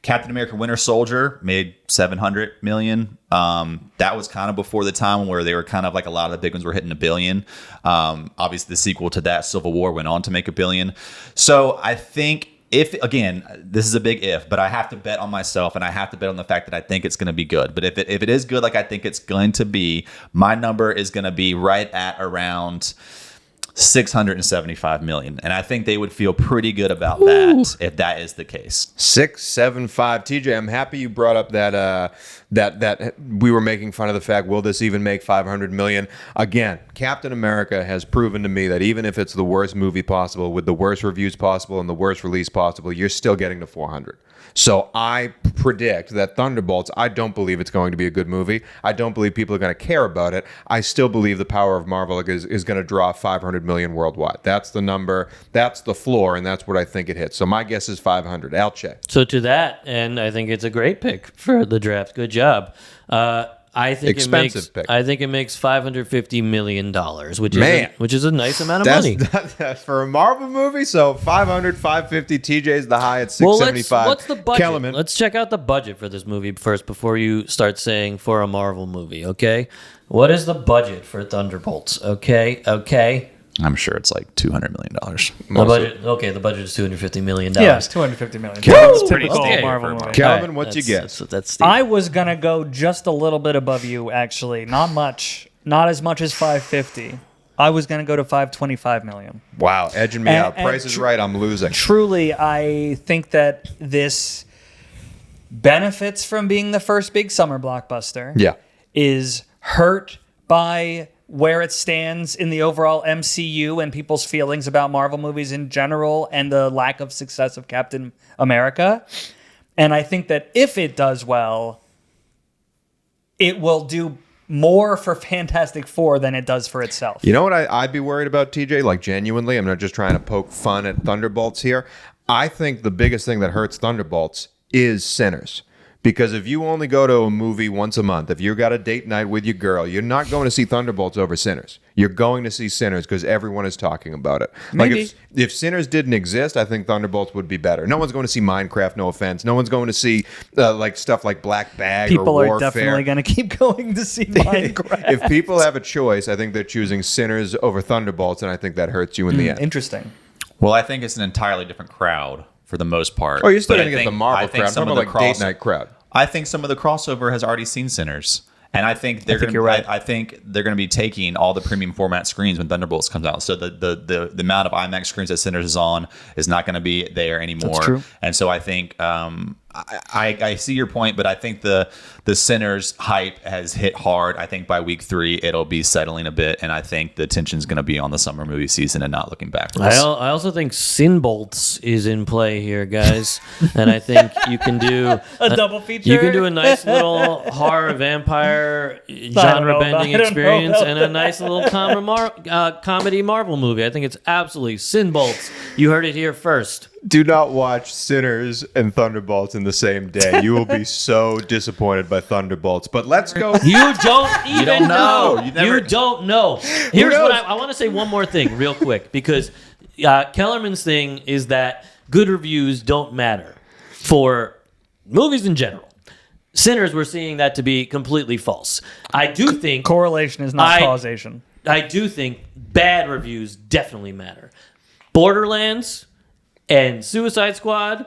Captain America Winter Soldier made $700 million. That was kind of before the time where they were kind of like a lot of the big ones were hitting $1 billion. Obviously, the sequel to that, Civil War, went on to make $1 billion. So I think this is a big if, but I have to bet on myself, and I have to bet on the fact that I think it's going to be good. But if it is good, like I think it's going to be, my number is going to be right at around $675 million, and I think they would feel pretty good about that if that is the case. 675. TJ, I'm happy you brought up that that we were making fun of the fact, will this even make 500 million? Again, Captain America has proven to me that even if it's the worst movie possible, with the worst reviews possible and the worst release possible, you're still getting to 400. So I predict that Thunderbolts, I don't believe it's going to be a good movie. I don't believe people are going to care about it. I still believe the power of Marvel is going to draw 500 million worldwide. That's the number. That's the floor, and that's what I think it hits. So my guess is 500. Alche. So to that, and I think it's a great pick for the draft. Good job. I think Expensive pick. I think it makes $550 million, which is a nice amount of That's money. that's for a Marvel movie. So 500, 550. TJ's the high at Well, 675. what's the budget? Kellerman. Let's check out the budget for this movie first before you start saying for a Marvel movie, okay? What is the budget for Thunderbolts? Okay. I'm sure it's like $200 million. The budget is $250 million. Yeah, it's $250 million. Kellerman, It's typical okay. Marvel movie. Kellerman, what's your guess? That's steep. I was gonna go just a little bit above you, actually. Not much. Not as much as 550. I was gonna go to 525 million. Wow, edging me And- out. and Price is right. I'm losing. Truly, I think that this benefits from being the first big summer blockbuster. Yeah. Is hurt by where it stands in the overall MCU and people's feelings about Marvel movies in general and the lack of success of Captain America. And I think that if it does well, it will do more for Fantastic Four than it does for itself. You know what I'd be worried about, TJ? Like, genuinely, I'm not just trying to poke fun at Thunderbolts here. I think the biggest thing that hurts Thunderbolts is Sinners. Because if you only go to a movie once a month, if you've got a date night with your girl, you're not going to see Thunderbolts over Sinners. You're going to see Sinners because everyone is talking about it. Maybe. Like if Sinners didn't exist, I think Thunderbolts would be better. No one's going to see Minecraft, no offense. No one's going to see like stuff like Black Bag People or are Warfare. definitely going to keep going to see Minecraft. If people have a choice, I think they're choosing Sinners over Thunderbolts, and I think that hurts you in the end. Interesting. Well, I think it's an entirely different crowd for the most part. Oh, you're still But going I to get the think- Marvel I think crowd. I'm some talking of about the like cross- date night crowd. I think some of the crossover has already seen Sinners. And I think you're right. I think they're going to be taking all the premium format screens when Thunderbolts comes out. So the amount of IMAX screens that Sinners is on is not going to be there anymore. That's true. And so I think I see your point, but I think the Sinners hype has hit hard. I think by week 3 it'll be settling a bit, and I think the attention's going to be on the summer movie season and not looking backwards. I also think Sinbolts is in play here, guys, and I think you can do A double feature? You can do a nice little horror vampire genre-bending experience and a nice little comedy Marvel movie. I think it's absolutely Sinbolts. You heard it here first. Do not watch Sinners and Thunderbolts in the same day. You will be so disappointed by Thunderbolts. But let's go. You don't even know. You don't know. Here's what I want to say one more thing real quick, because Kellerman's thing is that good reviews don't matter for movies in general. Sinners, we're seeing that to be completely false. I do think Correlation is not causation. I do think bad reviews definitely matter. Borderlands and Suicide Squad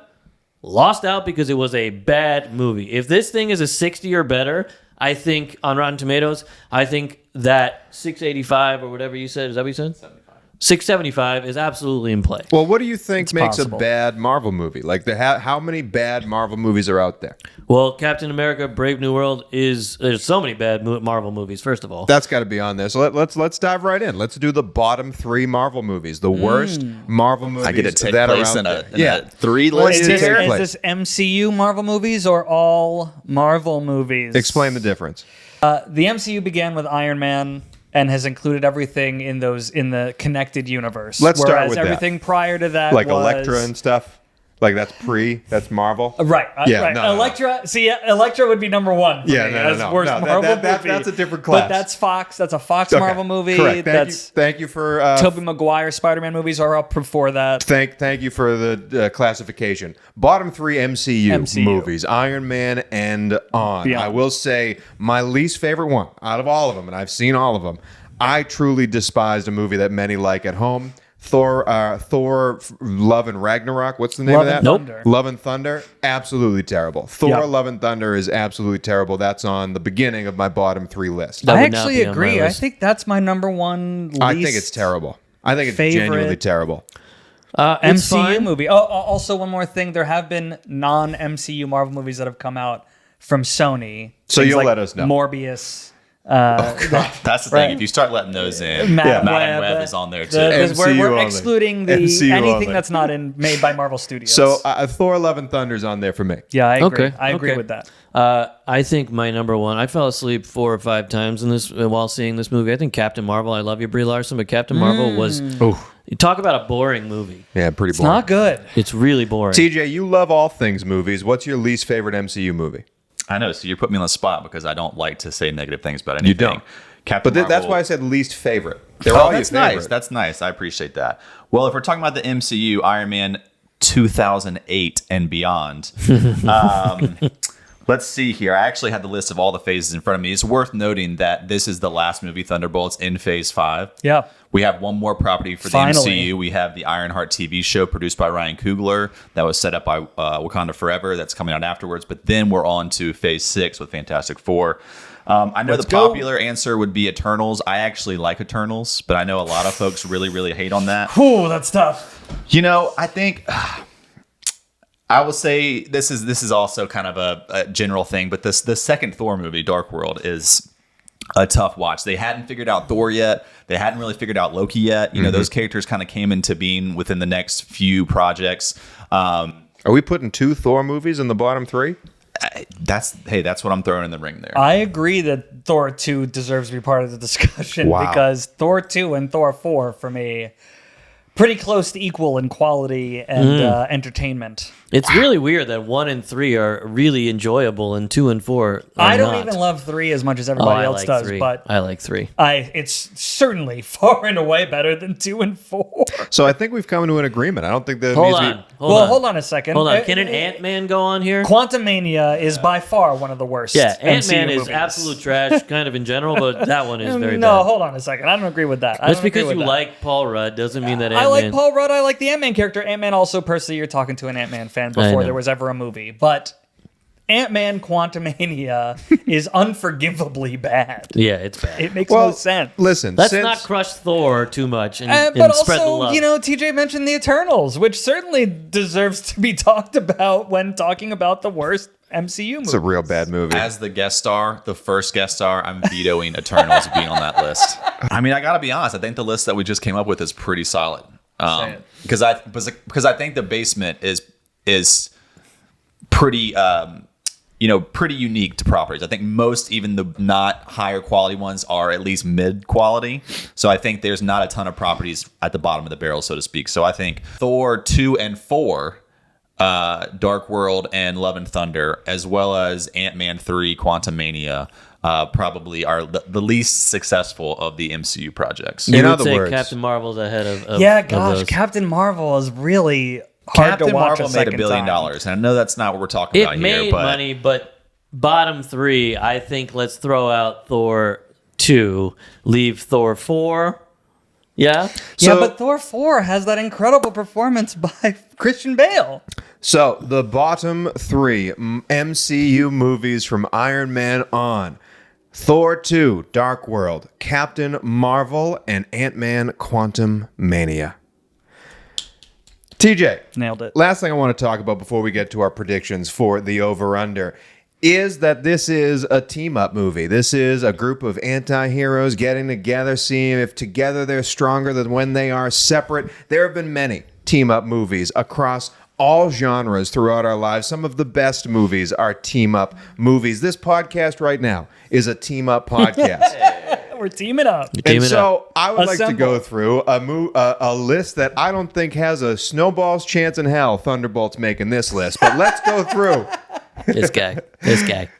lost out because it was a bad movie. If this thing is a 60 or better, I think on Rotten Tomatoes, I think that 685 or whatever you said, is that what you said? 675 is absolutely in play. Well, what do you think makes possible. a bad Marvel movie? Like, how many bad Marvel movies are out there? Well, Captain America: Brave New World there's so many bad Marvel movies. First of all, That's got to be on there. So let's dive right in. Let's do the bottom 3 Marvel movies, the worst Marvel movies I get to take that are place out in there. a 3 Well, list it is- here. take Is place. this MCU Marvel movies or all Marvel movies? Explain the difference. The MCU began with Iron Man and has included everything in the connected universe. Let's start Whereas with that. everything prior to that Like was Elektra and stuff. Like that's Marvel. Right. Yeah, right. no. Elektra. See, Elektra would be number 1. For Yeah, me no, as no. worst No, Marvel that's movie. a different class. But that's Fox. That's a Fox Okay, Marvel movie. Correct. That's Thank you for Tobey Maguire Spider-Man movies are up before that. Thank you for the classification. Bottom 3 MCU movies, Iron Man and on. Beyond. I will say my least favorite one out of all of them, and I've seen all of them. I truly despised a movie that many like at home. Thor, Love and Ragnarok. What's the name Love of and that? Thunder. Love and Thunder. Absolutely terrible. Thor, Yeah. Love and Thunder is absolutely terrible. That's on the beginning of my bottom 3 list. That I would not actually be on my agree. I list. think that's my number 1 least I think it's terrible. I think it's favorite genuinely terrible. it's MCU fine. movie. Oh, also one more thing. There have been non-MCU Marvel movies that have come out from Sony. So Things you'll like let us know. Morbius. That's the thing. Right. If you start letting those in, Madam Madam Web, Web is on there too. Because MCU we're only. excluding MCU anything only. that's not made by Marvel Studios. So Thor, Love and Thunder's on there for me. yeah, I agree. Okay, I agree okay. with that. I think my number 1. I fell asleep 4 or 5 times in this while seeing this movie. I think Captain Marvel. I love you, Brie Larson, but Captain Marvel was. You talk about a boring movie. Yeah, pretty It's boring. not good. It's really boring. TJ, you love all things movies. What's your least favorite MCU movie? I know. So you put me on the spot because I don't like to say negative things about anything. You don't. Captain But that's Marvel- why I said least favorite. They're all that's your nice. favorite. That's nice. I appreciate that. Well, if we're talking about the MCU, Iron Man 2008 and beyond. Let's see here. I actually had the list of all the phases in front of me. It's worth noting that this is the last movie, Thunderbolts, in Phase 5. Yeah. We have one more property for the Finally. MCU. We have the Ironheart TV show produced by Ryan Coogler that was set up by Wakanda Forever. That's coming out afterwards. But then we're on to Phase 6 with Fantastic Four. I know Let's the go. popular answer would be Eternals. I actually like Eternals, but I know a lot of folks really, really hate on that. Ooh, that's tough. You know, I think I will say this is also kind of a general thing, but the second Thor movie, Dark World, is a tough watch. They hadn't figured out Thor yet. They hadn't really figured out Loki yet. You know, those characters kind of came into being within the next few projects. Are we putting 2 Thor movies in the bottom 3? That's what I'm throwing in the ring there. I agree that Thor 2 deserves to be part of the discussion Wow. because Thor 2 and Thor 4, for me, pretty close to equal in quality and entertainment. It's really weird that 1 and 3 are really enjoyable and 2 and 4 are I don't not. even love 3 as much as Oh, everybody I else like does, 3. but I like 3. it's certainly far and away better than 2 and 4. So I think we've come to an agreement. I don't think that Hold needs on. to be... Hold on a second. Hold on. Can an Ant-Man go on here? Quantumania is by far one of the worst. Yeah, Ant-Man MCU is movies. absolute trash, kind of in general, but that one is very No, bad. hold on a second. I don't agree with that. I Just don't agree because with you that. like Paul Rudd doesn't mean that I Ant-Man... like Paul Rudd. I like the Ant-Man character. Ant-Man also, personally, you're talking to an Ant-Man fan I before know. there was ever a movie. But Ant-Man Quantumania is unforgivably bad. Yeah, it's bad. It makes Well, no sense. listen, Let's since... not crush Thor too much and But spread the also, love. you know, TJ mentioned the Eternals, which certainly deserves to be talked about when talking about the worst MCU movies. It's a real bad movie. As the guest star, the first guest star, I'm vetoing Eternals being on that list. I mean, I gotta be honest. I think the list that we just came up with is pretty solid. Because I think the basement is pretty pretty unique to properties. I think most, even the not higher quality ones, are at least mid quality. So I think there's not a ton of properties at the bottom of the barrel, so to speak. So I think Thor 2 and 4, Dark World and Love and Thunder, as well as Ant-Man 3, Quantumania, probably are the least successful of the MCU projects. You In would other say words- Captain Marvel's ahead of Yeah, of gosh, those. Captain Marvel is really hard Captain to watch Marvel a made second $1 billion, time. and I know that's not what we're talking It about made here, but money, but bottom 3, I think let's throw out Thor 2, leave Thor 4. Yeah? Yeah, So- but Thor 4 has that incredible performance by Christian Bale. So the bottom 3 MCU movies from Iron Man on: Thor 2, Dark World, Captain Marvel, and Ant-Man Quantumania. TJ, Nailed it. last thing I want to talk about before we get to our predictions for the over-under is that this is a team-up movie. This is a group of anti-heroes getting together, seeing if together they're stronger than when they are separate. There have been many team-up movies across all genres throughout our lives. Some of the best movies are team-up movies. This podcast right now is a team-up podcast. We're teaming up. Team And it so up. I would like to go Assemble. through a list that I don't think has a snowball's chance in hell. Thunderbolts making this list, but let's go through This guy.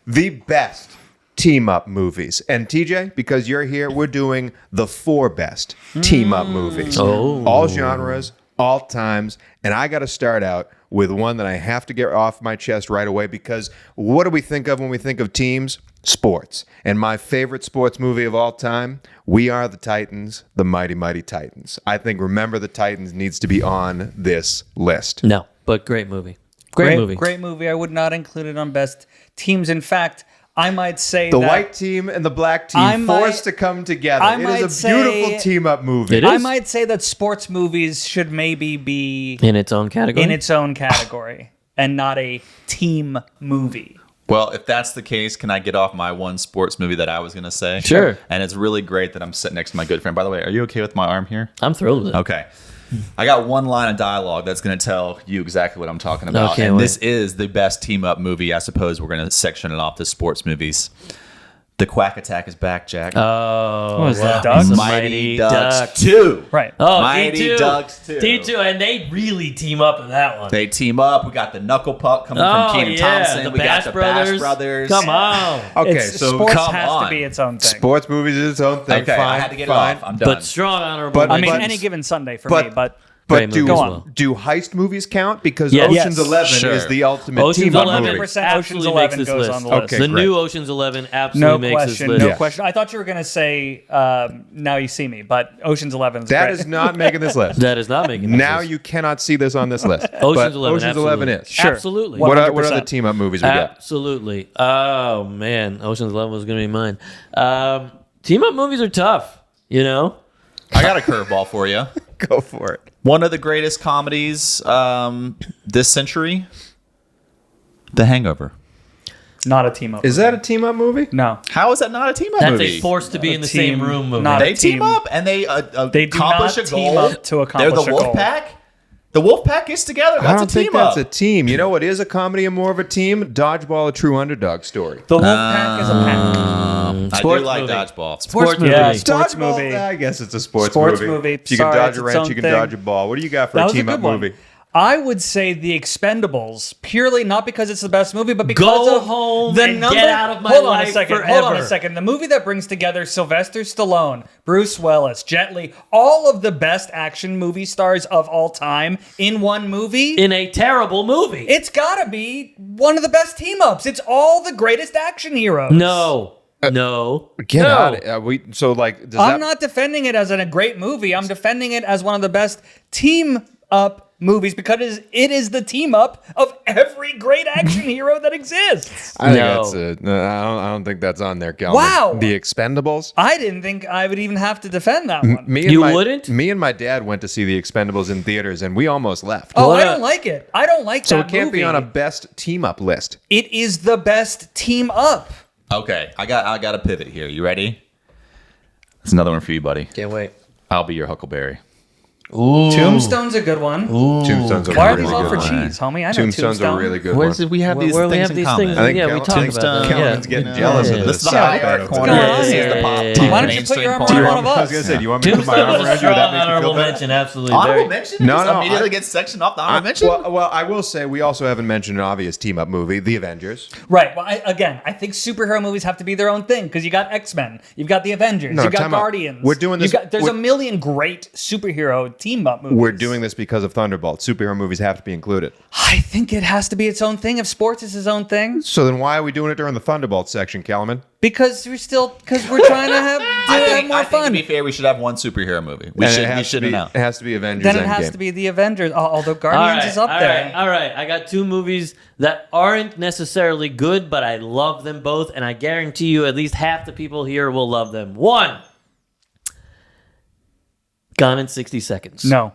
the best team up movies. And TJ, because you're here, we're doing the 4 best team up movies. Oh. All genres, all times. And I got to start out with one that I have to get off my chest right away, because what do we think of when we think of teams? Sports. And my favorite sports movie of all time, We Are the Titans, the Mighty Mighty Titans. I think Remember the Titans needs to be on this list. No, but great movie. Great movie. Great movie. I would not include it on best teams. In fact, I might say The that white team and the black team I might- forced to come together. I It might is a beautiful say- team up movie. It I is. might say that sports movies should maybe be In its own category. in its own category and not a team movie. well, if that's the case, can I get off my one sports movie that I was going to say? Sure. And it's really great that I'm sitting next to my good friend. By the way, are you okay with my arm here? I'm thrilled with it. Okay. I got one line of dialogue that's going to tell you exactly what I'm talking about. Okay, and wait. this is the best team up movie. I suppose we're going to section it off to sports movies. The Quack Attack is back, Jack. Oh, What was that, wow. Ducks? Some Mighty Ducks 2. Right. Oh, Mighty D2. Ducks 2. D2, and they really team up in that one. They team up. We got the Knuckle Puck coming Oh, from Kenan yeah. Thompson. The We Bash got the Brothers. Bash Brothers. Come on. Okay, It's- so sports come has on. to be its own thing. sports movies is its own thing. Okay, fine, I had to get fine. it off. I'm done. But strong honorable But- I mean, mentions. any given Sunday for but- me, but Great But do, movie as Go on. well. do heist movies count? Because Yes. Ocean's Yes. 11 Sure. is the ultimate Ocean's team up 11 movie. 100% absolutely Ocean's makes 11 this goes list. on the list. Okay, The great. new Ocean's 11 no absolutely makes this question, list. no question. I thought you were going to say Now You See Me, but Ocean's 11 is That great. is not making this list. That is not making this Now list. you cannot see this on this list. Ocean's But 11. Ocean's absolutely. 11 is. Sure. Absolutely. What 100%. other team up movies we got? Absolutely. Oh man, Ocean's 11 was going to be mine. Team up movies are tough. You know. I got a curveball for you. Go for it. One of the greatest comedies this century, The Hangover. Not a team up. Is that a team up movie? No. How is that not a team up That's movie? a forced to be in the team, same room movie. not They a team team. up and they They do accomplish not a team goal. up to accomplish They're the a wolf goal. pack. The wolf pack gets together. I That's don't a team think that's up. a team. You know what is a comedy and more of a team? Dodgeball, a true underdog story. The wolf pack is a pack. I do Sports like movie. dodgeball. Sports movie. Yeah, sports Dodgeball, movie. I guess it's a sports Sports movie. movie. If you Sorry, can dodge it's a its wrench, own you can thing. dodge a ball. What do you got for That a was a team up good one. movie? I would say The Expendables, purely not because it's the best movie, but because Go of home the and number. get out of my Hold on a life second. Hold on a forever. second. The movie that brings together Sylvester Stallone, Bruce Willis, Jet Li, all of the best action movie stars of all time in one movie. In a terrible movie. It's got to be one of the best team ups. It's all the greatest action heroes. no. No. Get no. out. Does I'm that, not defending it as a great movie. I'm defending it as one of the best team up movies because it is the team up of every great action hero that exists. I think No. that's I don't think that's on there, Calvin. Wow. The Expendables. I didn't think I would even have to defend that one. Me and You my, wouldn't? Me and my dad went to see the Expendables in theaters, and we almost left. Oh, What I a- don't like it. I don't like so that it can't movie. be on a best team up list. It is the best team up. Okay, I got a pivot here. You ready? It's another one for you, buddy. Can't wait. I'll be your Huckleberry. Tombstone's a good one. Tombstone's a Why are really these all good for one. cheese, homie? I know Tombstone's Tombstone. a really good What one. is it? We have these Where we things have in these common. things. I think Yeah, we talk about Tombstone. them. Kellerman's getting jealous of This this. is the high art What's corner. going on This is here? the pop. Why don't you put your arm Do you around want, one of I us? was gonna say, do you want me to put my Tombstone arm is a around you? Would strong that make you feel honorable better? mention. Absolutely. Honorable Very. mention? No, no, Immediately I- gets sectioned off the honorable mention? Well, I will say we also haven't mentioned an obvious team-up movie, The Avengers. Right. Well, I think superhero movies have to be their own thing because you got X-Men, you've got the Avengers, No, you've got time out. Guardians. We're doing this- There's a million great superhero team-up movies. We're doing this because of Thunderbolts. Superhero movies have to be included. I think it has to be its own thing. If sports is its own thing, So then why are we doing it during the Thunderbolts section, Kellerman? because we're trying to have more I think fun. to be fair, we should have one superhero movie. We And should. it We has to shouldn't be- know. It has to be Avengers Then it Endgame. has to be the Avengers. Although All Guardians right, is up there. All right. I got two movies that aren't necessarily good, but I love them both, and I guarantee you at least half the people here will love them. One, Gone in 60 Seconds. No,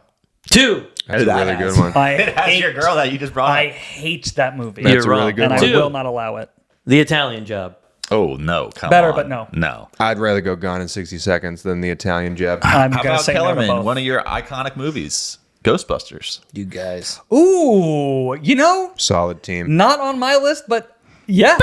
Two, That's a really good one. I hate your girl that you just brought. I hate that movie, That's You're a really wrong. good and one. I Two. will not allow it. The Italian Job. Oh no! Come Better, on. but no. No. I'd rather go Gone in 60 Seconds than The Italian Job. I'm How gonna about say no to Kellerman? both. One of your iconic movies, Ghostbusters. You guys. Ooh, Solid team. not on my list, but yeah,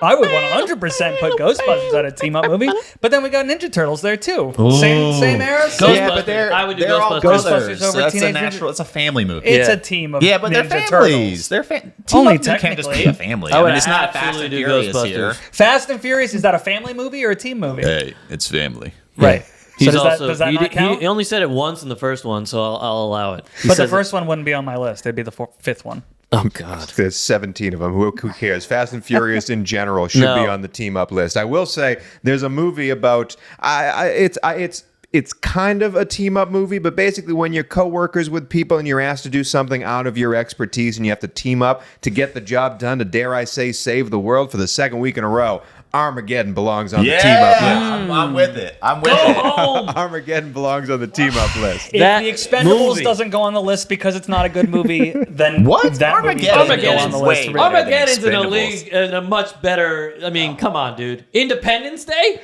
I would 100% put Ghostbusters at a team-up movie. But then we got Ninja Turtles there too. Same era. Ghostbusters. I would do all Ghostbusters. Ghostbusters over That's a Teenage natural. Ninja- It's a family movie. It's Yeah. a team of Yeah, but they're Ninja families. Turtles. They're team Only up can't just be technically. a family. I I would mean, it's not Fast absolutely and do Furious Ghostbusters. here. Fast and Furious, is that a family movie or a team movie? Hey, it's family. Right. He's so also, does that not count? he only said it once in the first one, so I'll allow it. He But the says first one wouldn't be on my list. It'd be the fifth one. Oh God. There's 17 of them. Who cares? Fast and Furious in general should No. be on the team up list. I will say there's a movie about it's kind of a team up movie, but basically when you're co-workers with people and you're asked to do something out of your expertise and you have to team up to get the job done to, dare I say, save the world for the second week in a row, Armageddon belongs on the team up list. I'm with it. I'm with Go it. home. Armageddon belongs on the team up list. If That The Expendables movie. doesn't go on the list because it's not a good movie, then What? that movie Armageddon doesn't go on the is list. way really. better than Armageddon's in a Expendables. league in a much better. I mean, come on, dude. Independence Day.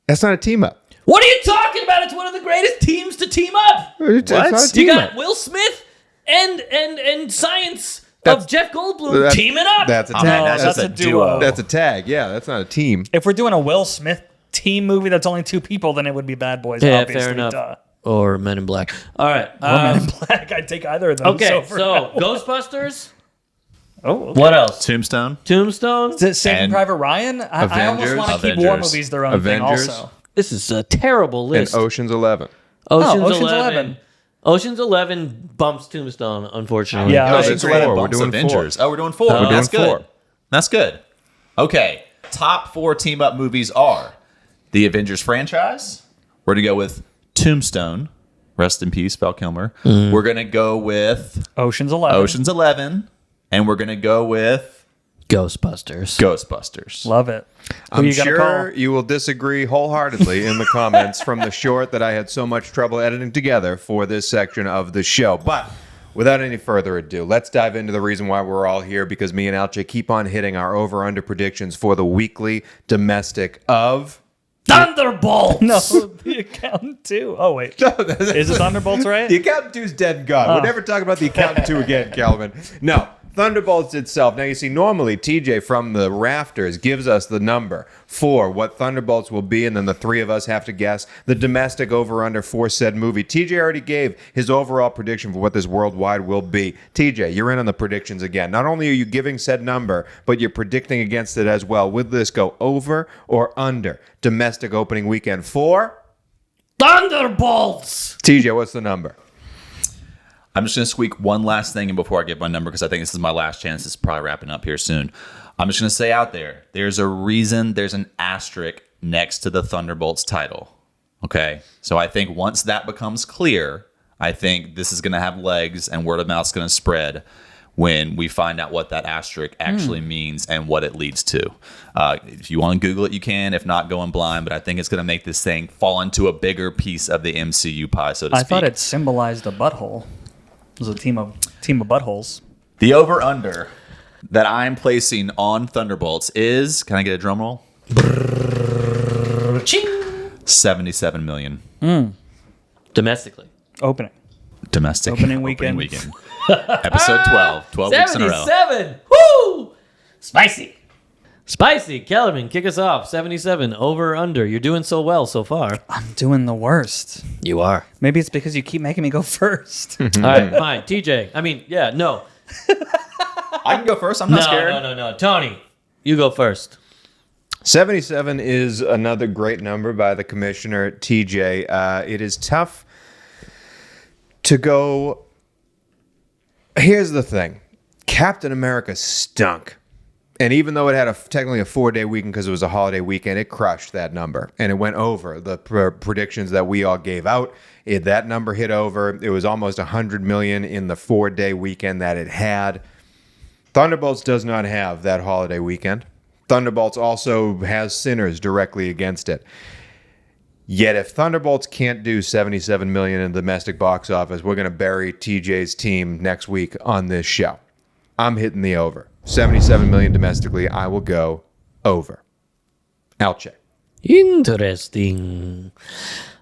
That's not a team up. What are you talking about? It's one of the greatest teams to team up. It's not a You team got up. Will Smith and Science of Jeff Goldblum That's- teaming up. That's a Oh, tag. man, that's just a a duo. That's a tag. Yeah, that's not a team. If we're doing a Will Smith team movie that's only two people, then it would be Bad Boys. yeah, obviously. fair enough. Duh. Or Men in Black. All right. Or Men in Black. I'd take either of them. Okay, for so now. Ghostbusters. Oh, okay. What else? Tombstone. Tombstone. Is it Saving And Private Ryan? I almost Avengers. want to keep war Avengers. movies their own Avengers. thing also. This is a terrible And list. Ocean's 11. Ocean's Ocean's 11. 11. Ocean's 11 bumps Tombstone, unfortunately. Yeah. No, Ocean's that's 11 four. We're bumps doing Avengers. four. Oh, we're doing four. We're That's doing good. four. That's good. Okay. Top 4 team up movies are the Avengers franchise. We're going to go with Tombstone. Rest in peace, Val Kilmer. We're going to go with Ocean's 11. Ocean's 11. And we're going to go with Ghostbusters. Ghostbusters. Love it. Who I'm you gonna sure call? you will disagree wholeheartedly in the comments from the short that I had so much trouble editing together for this section of the show. But without any further ado, let's dive into the reason why we're all here, because me and Alche keep on hitting our over-under predictions for the weekly domestic of... Thunderbolts. No, the accountant too. Oh wait, is it Thunderbolts right? The Accountant 2's dead and gone. We're never talking about the Accountant 2 again, Calvin. No, Thunderbolts itself. Now, you see, normally TJ from the rafters gives us the number for what Thunderbolts will be, and then the three of us have to guess the domestic over-under for said movie. TJ already gave his overall prediction for what this worldwide will be. TJ, you're in on the predictions again. Not only are you giving said number, but you're predicting against it as well. Would this go over or under domestic opening weekend for... Thunderbolts. TJ, what's the number? I'm just going to squeak one last thing in before I give my number, because I think this is my last chance. This is probably wrapping up here soon. I'm just going to say out there's a reason there's an asterisk next to the Thunderbolts title. Okay? So I think once that becomes clear, I think this is going to have legs and word of mouth is going to spread when we find out what that asterisk actually means and what it leads to. If you want to Google it, you can. If not, go in blind. But I think it's going to make this thing fall into a bigger piece of the MCU pie, so to I speak. thought it symbolized a butthole. It was a team of buttholes. The over-under that I'm placing on Thunderbolts is, can I get a drum roll? 77 million. Domestically. Opening. Domestic Opening weekend. Episode 12 weeks in a row. 77. Woo! Spicy. Kellerman, kick us off. 77, over or under. You're doing so well so far. I'm doing the worst. You are. Maybe it's because you keep making me go first. All right, fine. TJ. No. I can go first. I'm not scared. No. Tony, you go first. 77 is another great number by the commissioner, TJ. It is tough to go. Here's the thing. Captain America stunk. And even though it had technically a 4-day weekend because it was a holiday weekend, it crushed that number. And it went over the predictions that we all gave out. That number hit over. It was almost $100 million in the 4-day weekend that it had. Thunderbolts does not have that holiday weekend. Thunderbolts also has Sinners directly against it. Yet if Thunderbolts can't do $77 million in domestic box office, we're going to bury TJ's team next week on this show. I'm hitting the over. $77 million domestically, I will go over. Alche. Interesting.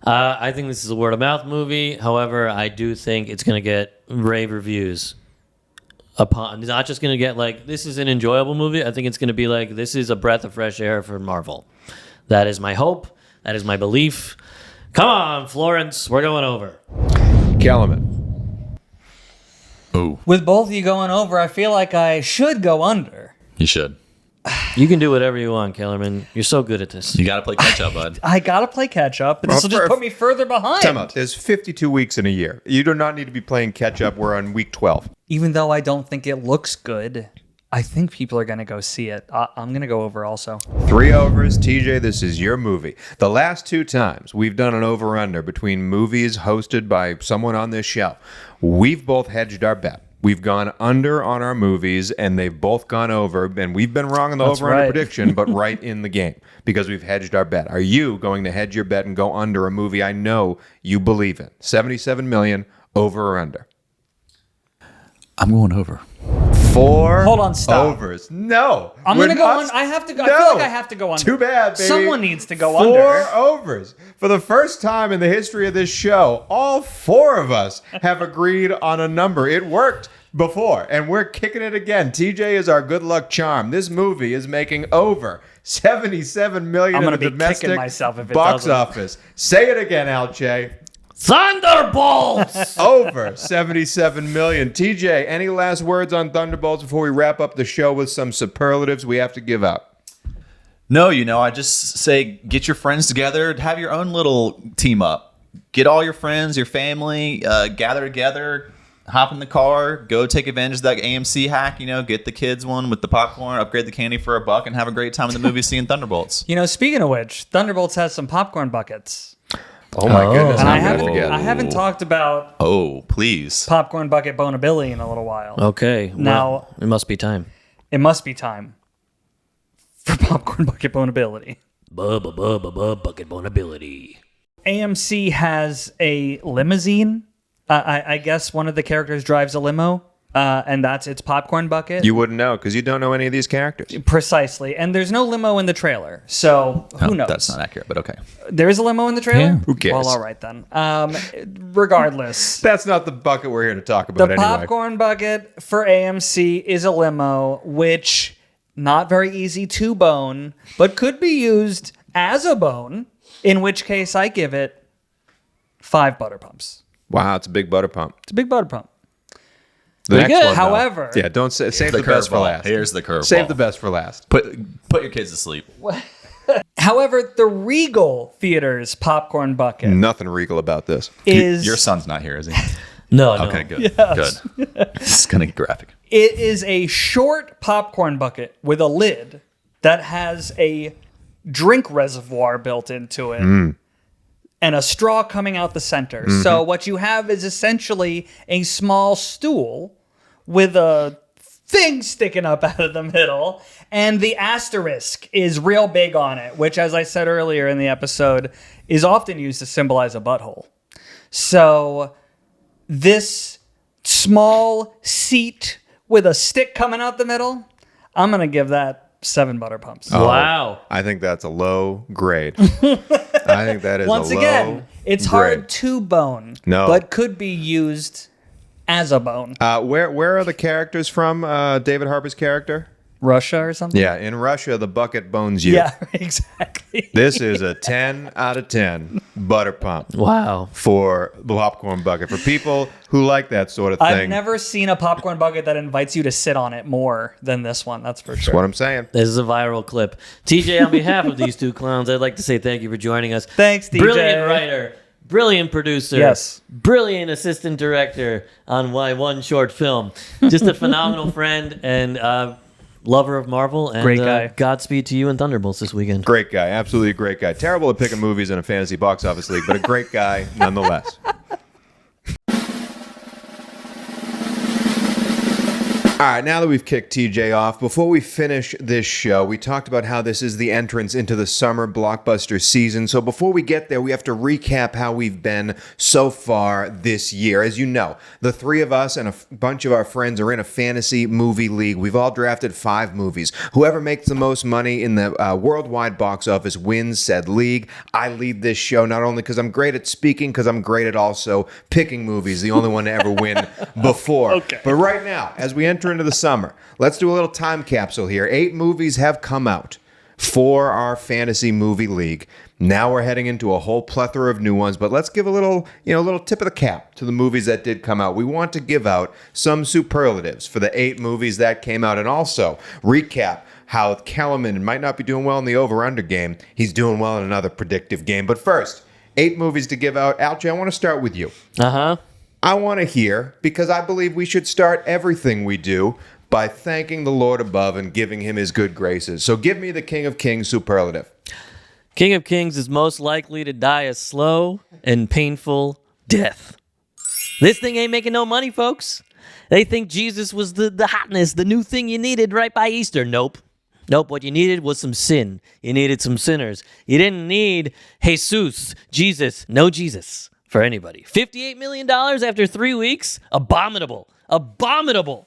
I think this is a word of mouth movie. However, I do think it's going to get rave reviews. It's not just going to get like, this is an enjoyable movie. I think it's going to be like, this is a breath of fresh air for Marvel. That is my hope. That is my belief. Come on, Florence. We're going over. Kellerman. Ooh, With both of you going over, I feel like I should go under. you should. You can do whatever you want, Kellerman. You're so good at this. You got to play catch up, bud. I got to play catch up, but this will just put me further behind. Time out. There's 52 weeks in a year. You do not need to be playing catch up. We're on week 12. Even though I don't think it looks good, I think people are going to go see it. I'm going to go over also. 3 overs. TJ, this is your movie. The last 2 times we've done an over-under between movies hosted by someone on this show, we've both hedged our bet. We've gone under on our movies, and they've both gone over, and we've been wrong on the over-under right. prediction, but right in the game because we've hedged our bet. Are you going to hedge your bet and go under a movie I know you believe in? $77 million, over or under? I'm going over. 4 Hold on, stop. overs. No. I'm we're going to go not- on. I have to go. No. I feel like I have to go under. Too bad, baby. Someone needs to go 4 under. overs. For the first time in the history of this show, all 4 of us have agreed on a number. It worked before, and we're kicking it again. TJ is our good luck charm. This movie is making over $77 million I'm in gonna the be domestic kicking myself if it box doesn't. office. Say it again, Alche. Thunderbolts! Over $77 million. TJ, any last words on Thunderbolts before we wrap up the show with some superlatives we have to give out? No, I just say get your friends together, have your own little team up. Get all your friends, your family, gather together, hop in the car, go take advantage of that AMC hack, get the kids one with the popcorn, upgrade the candy for $1, and have a great time in the movie seeing Thunderbolts. Speaking of which, Thunderbolts has some popcorn buckets. Oh my goodness. And I'm I gonna forget. haven't talked about Oh, please. popcorn bucket bonability in a little while. Okay. Now- well, it must be time. It must be time for popcorn bucket bonability. Bucket bonability. AMC has a limousine. I guess one of the characters drives a limo, and that's its popcorn bucket. You wouldn't know because you don't know any of these characters. Precisely. And there's no limo in the trailer. So who knows? That's not accurate, but okay. There is a limo in the trailer? Yeah. Who cares? Well, all right then. Regardless. That's not the bucket we're here to talk The about anyway. popcorn bucket for AMC is a limo, which not very easy to bone, but could be used as a bone, in which case I give it 5 butter pumps. Wow, it's a big butter pump. It's a big butter pump. The next good. one, though. However- yeah, don't say, save The the best for curveball. last. Here's the curveball. Save the best for last. Put your kids to sleep. However, the Regal Theater's popcorn bucket Nothing regal about this. is Your son's not here, is he? No. Okay, good. Good. This is going to get graphic. it is a short popcorn bucket with a lid that has a drink reservoir built into it. And a straw coming out the center. So what you have is essentially a small stool with a thing sticking up out of the middle. And the asterisk is real big on it, which, as I said earlier in the episode, is often used to symbolize a butthole. So this small seat with a stick coming out the middle, I'm going to give that 7 butter pumps. Wow. I think that's a low grade. I think that is Once a low again, it's grade. hard to bone, No. but could be used as a bone. Where are the characters from? David Harbour's character? Russia or something? Yeah, in Russia, the bucket bones you. Yeah, exactly. This is a 10 out of 10 butter pump Wow. for the popcorn bucket. For people who like that sort of thing. I've never seen a popcorn bucket that invites you to sit on it more than this one, that's for That's sure. what I'm saying. This is a viral clip. TJ, on behalf of these two clowns, I'd like to say thank you for joining us. Thanks, DJ. Brilliant writer, brilliant producer, Yes. brilliant assistant director on my one short film. Just a phenomenal friend and lover of Marvel. And Great guy. Godspeed to you and Thunderbolts this weekend. Great guy. Absolutely great guy. Terrible at picking movies in a fantasy box office league, but a great guy nonetheless. All right, now that we've kicked TJ off, before we finish this show, we talked about how this is the entrance into the summer blockbuster season. So before we get there, we have to recap how we've been so far this year. As you know, the three of us and a bunch of our friends are in a fantasy movie league. We've all drafted 5 movies. Whoever makes the most money in the worldwide box office wins said league. I lead this show not only because I'm great at speaking, because I'm great at also picking movies, the only one to ever win before. Okay. But right now, as we enter into the summer, let's do a little time capsule here. 8 movies have come out for our fantasy movie league. Now we're heading into a whole plethora of new ones, but let's give a little tip of the cap to the movies that did come out. We want to give out some superlatives for the 8 movies that came out, and also recap how Kellerman might not be doing well in the over-under game. He's doing well in another predictive game. But first, 8 movies to give out. Algie, I want to start with you. Uh-huh. I want to hear, because I believe we should start everything we do by thanking the Lord above and giving him his good graces. So give me the King of Kings superlative. King of Kings is most likely to die a slow and painful death. This thing ain't making no money, folks. They think Jesus was the hotness, the new thing you needed right by Easter. Nope. What you needed was some sin. You needed some sinners. You didn't need Jesus, no Jesus for anybody. $58 million after 3 weeks? Abominable. 75%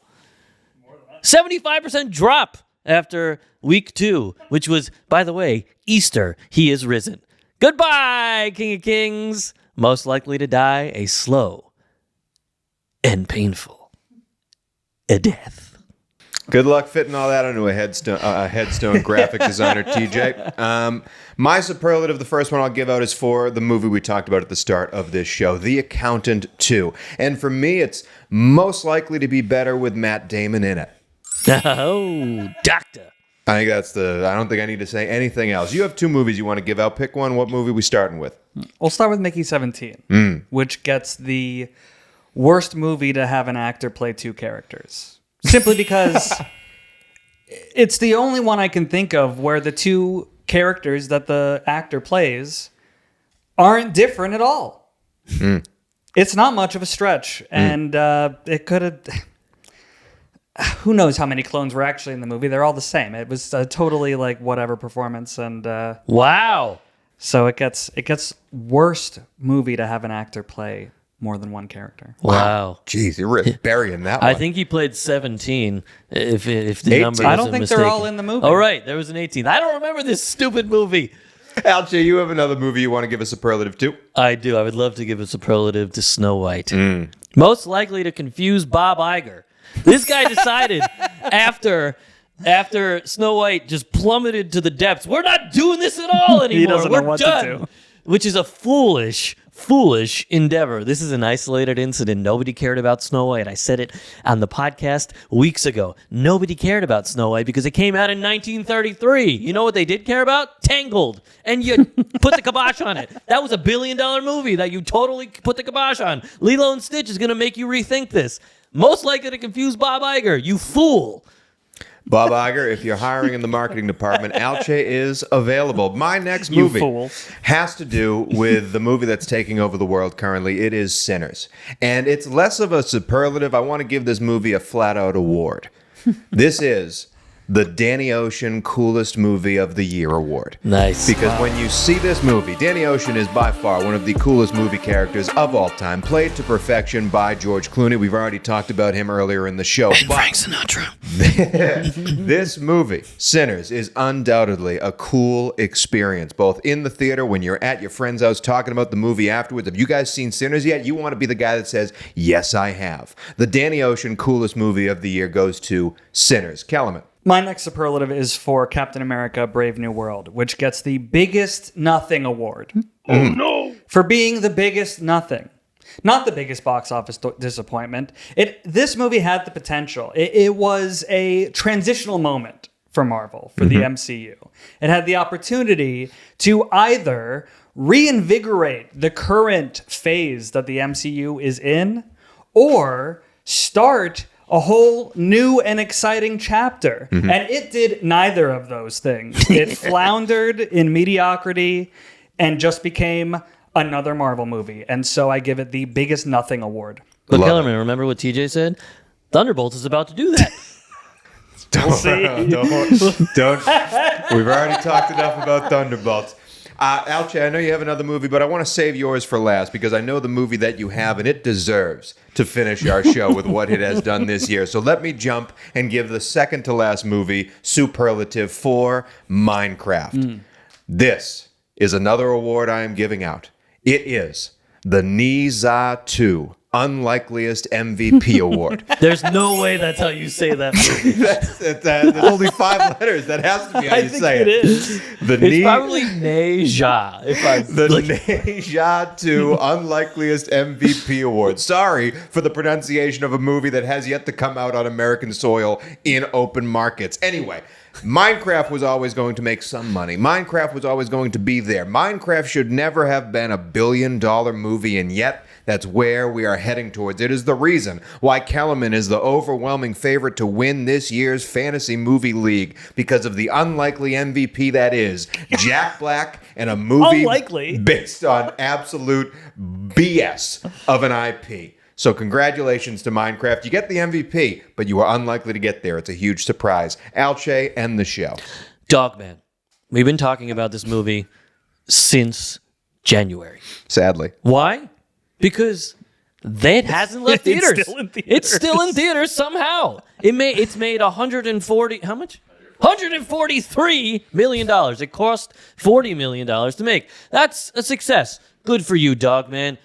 drop after week 2, which was, by the way, Easter. He is risen. Goodbye, King of Kings. Most likely to die a slow and painful death. Good luck fitting all that onto a headstone graphic designer, TJ. My superlative, the first one I'll give out, is for the movie we talked about at the start of this show, The Accountant 2. And for me, it's most likely to be better with Matt Damon in it. Oh, doctor. I don't think I need to say anything else. You have 2 movies you want to give out. Pick one. What movie we starting with? We'll start with Mickey 17, which gets the worst movie to have an actor play 2 characters. Simply because it's the only one I can think of where the 2 characters that the actor plays aren't different at all. It's not much of a stretch, and it could have... Who knows how many clones were actually in the movie? They're all the same. It was a totally like whatever performance, and Wow. so it gets worst movie to have an actor play more than one character. Wow. Jeez, you're really burying that one. I think he played 17, if the 18. number I isn't don't think mistaken. they're all in the movie. Oh, right. There was an 18th. I don't remember this stupid movie. Algie, you have another movie you want to give a superlative to? I do. I would love to give a superlative to Snow White. Most likely to confuse Bob Iger. This guy decided after Snow White just plummeted to the depths, we're not doing this at all anymore. doesn't We're know what to done. do. Which is a foolish endeavor. This is an isolated incident. Nobody cared about Snow White. I said it on the podcast weeks ago. Nobody cared about Snow White because it came out in 1933. You know what they did care about? Tangled. And you put the kibosh on it. That was $1 billion movie that you totally put the kibosh on. Lilo and Stitch is going to make you rethink this. Most likely to confuse Bob Iger. You fool. Bob Iger, if you're hiring in the marketing department, Alche is available. My next You movie fool. has to do with the movie that's taking over the world currently. It is Sinners. And it's less of a superlative. I want to give this movie a flat-out award. This is the Danny Ocean Coolest Movie of the Year award. Nice. Because when you see this movie, Danny Ocean is by far one of the coolest movie characters of all time, played to perfection by George Clooney. We've already talked about him earlier in the show. Frank Sinatra. This movie, Sinners, is undoubtedly a cool experience, both in the theater when you're at your friend's house talking about the movie afterwards. Have you guys seen Sinners yet? You want to be the guy that says, yes, I have. The Danny Ocean Coolest Movie of the Year goes to Sinners. Kellerman. My next superlative is for Captain America: Brave New World, which gets the Biggest Nothing award. Oh no! For being the biggest nothing. Not the biggest box office disappointment. This movie had the potential. It was a transitional moment for Marvel, for the MCU. It had the opportunity to either reinvigorate the current phase that the MCU is in, or start a whole new and exciting chapter. And it did neither of those things. It floundered in mediocrity and just became another Marvel movie. And so I give it the Biggest Nothing award. But Love Kellerman, remember what TJ said? Thunderbolts is about to do that. Don't. We've already talked enough about Thunderbolts. Alche, I know you have another movie, but I want to save yours for last because I know the movie that you have, and it deserves to finish our show with what it has done this year. So let me jump and give the second to last movie superlative for Minecraft. This is another award I am giving out. It is the Niza 2 Unlikeliest MVP Award. There's no way that's how you say that movie. There's only 5 letters. That has to be how you say it. It is. It's probably Neja. The Neja 2 Unlikeliest MVP Award. Sorry for the pronunciation of a movie that has yet to come out on American soil in open markets. Anyway, Minecraft was always going to make some money. Minecraft was always going to be there. Minecraft should never have been $1 billion movie, and yet that's where we are heading towards. It is the reason why Kellerman is the overwhelming favorite to win this year's Fantasy Movie League, because of the unlikely MVP that is Jack Black and a movie Unlikely. based on absolute BS of an IP. So congratulations to Minecraft. You get the MVP, but you are unlikely to get there. It's a huge surprise. Alche, end the show. Dogman. We've been talking about this movie since January. Sadly. Why? Because it hasn't left It's theaters. still in theaters. It's still in theaters somehow. It's made 140. How much? $143 million. It cost $40 million to make. That's a success. Good for you, Dogman.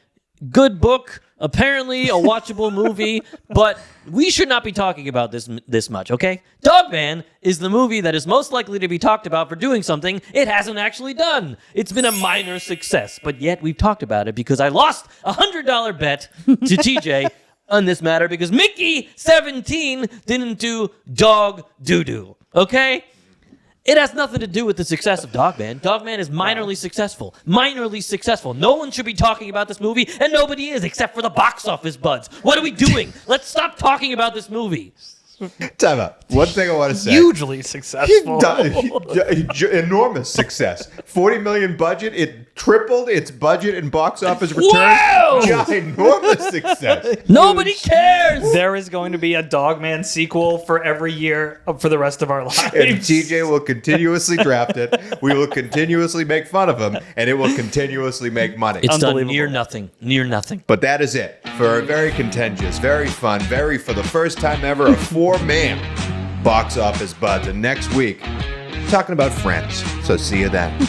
Good book. Apparently a watchable movie, but we should not be talking about this much, okay? Dogman is the movie that is most likely to be talked about for doing something it hasn't actually done. It's been a minor success, but yet we've talked about it because I lost a $100 bet to TJ on this matter because Mickey 17 didn't do dog doo-doo, okay? It has nothing to do with the success of Dogman. Dogman is minorly successful. Minorly successful. No one should be talking about this movie, and nobody is except for the box office buds. What are we doing? Let's stop talking about this movie. Time out. One thing I want to say. Hugely successful. Enormous success. $40 million budget. It tripled its budget and box office return. Wow! Ginormous success. Nobody cares. There is going to be a Dogman sequel for every year for the rest of our lives. And TJ will continuously draft it. We will continuously make fun of him, and it will continuously make money. It's done Unbelievable. near nothing. Near nothing. But that is it for a very contentious, very fun, for the first time ever, a 4-man box office buds. And next week, talking about Friends. So see you then.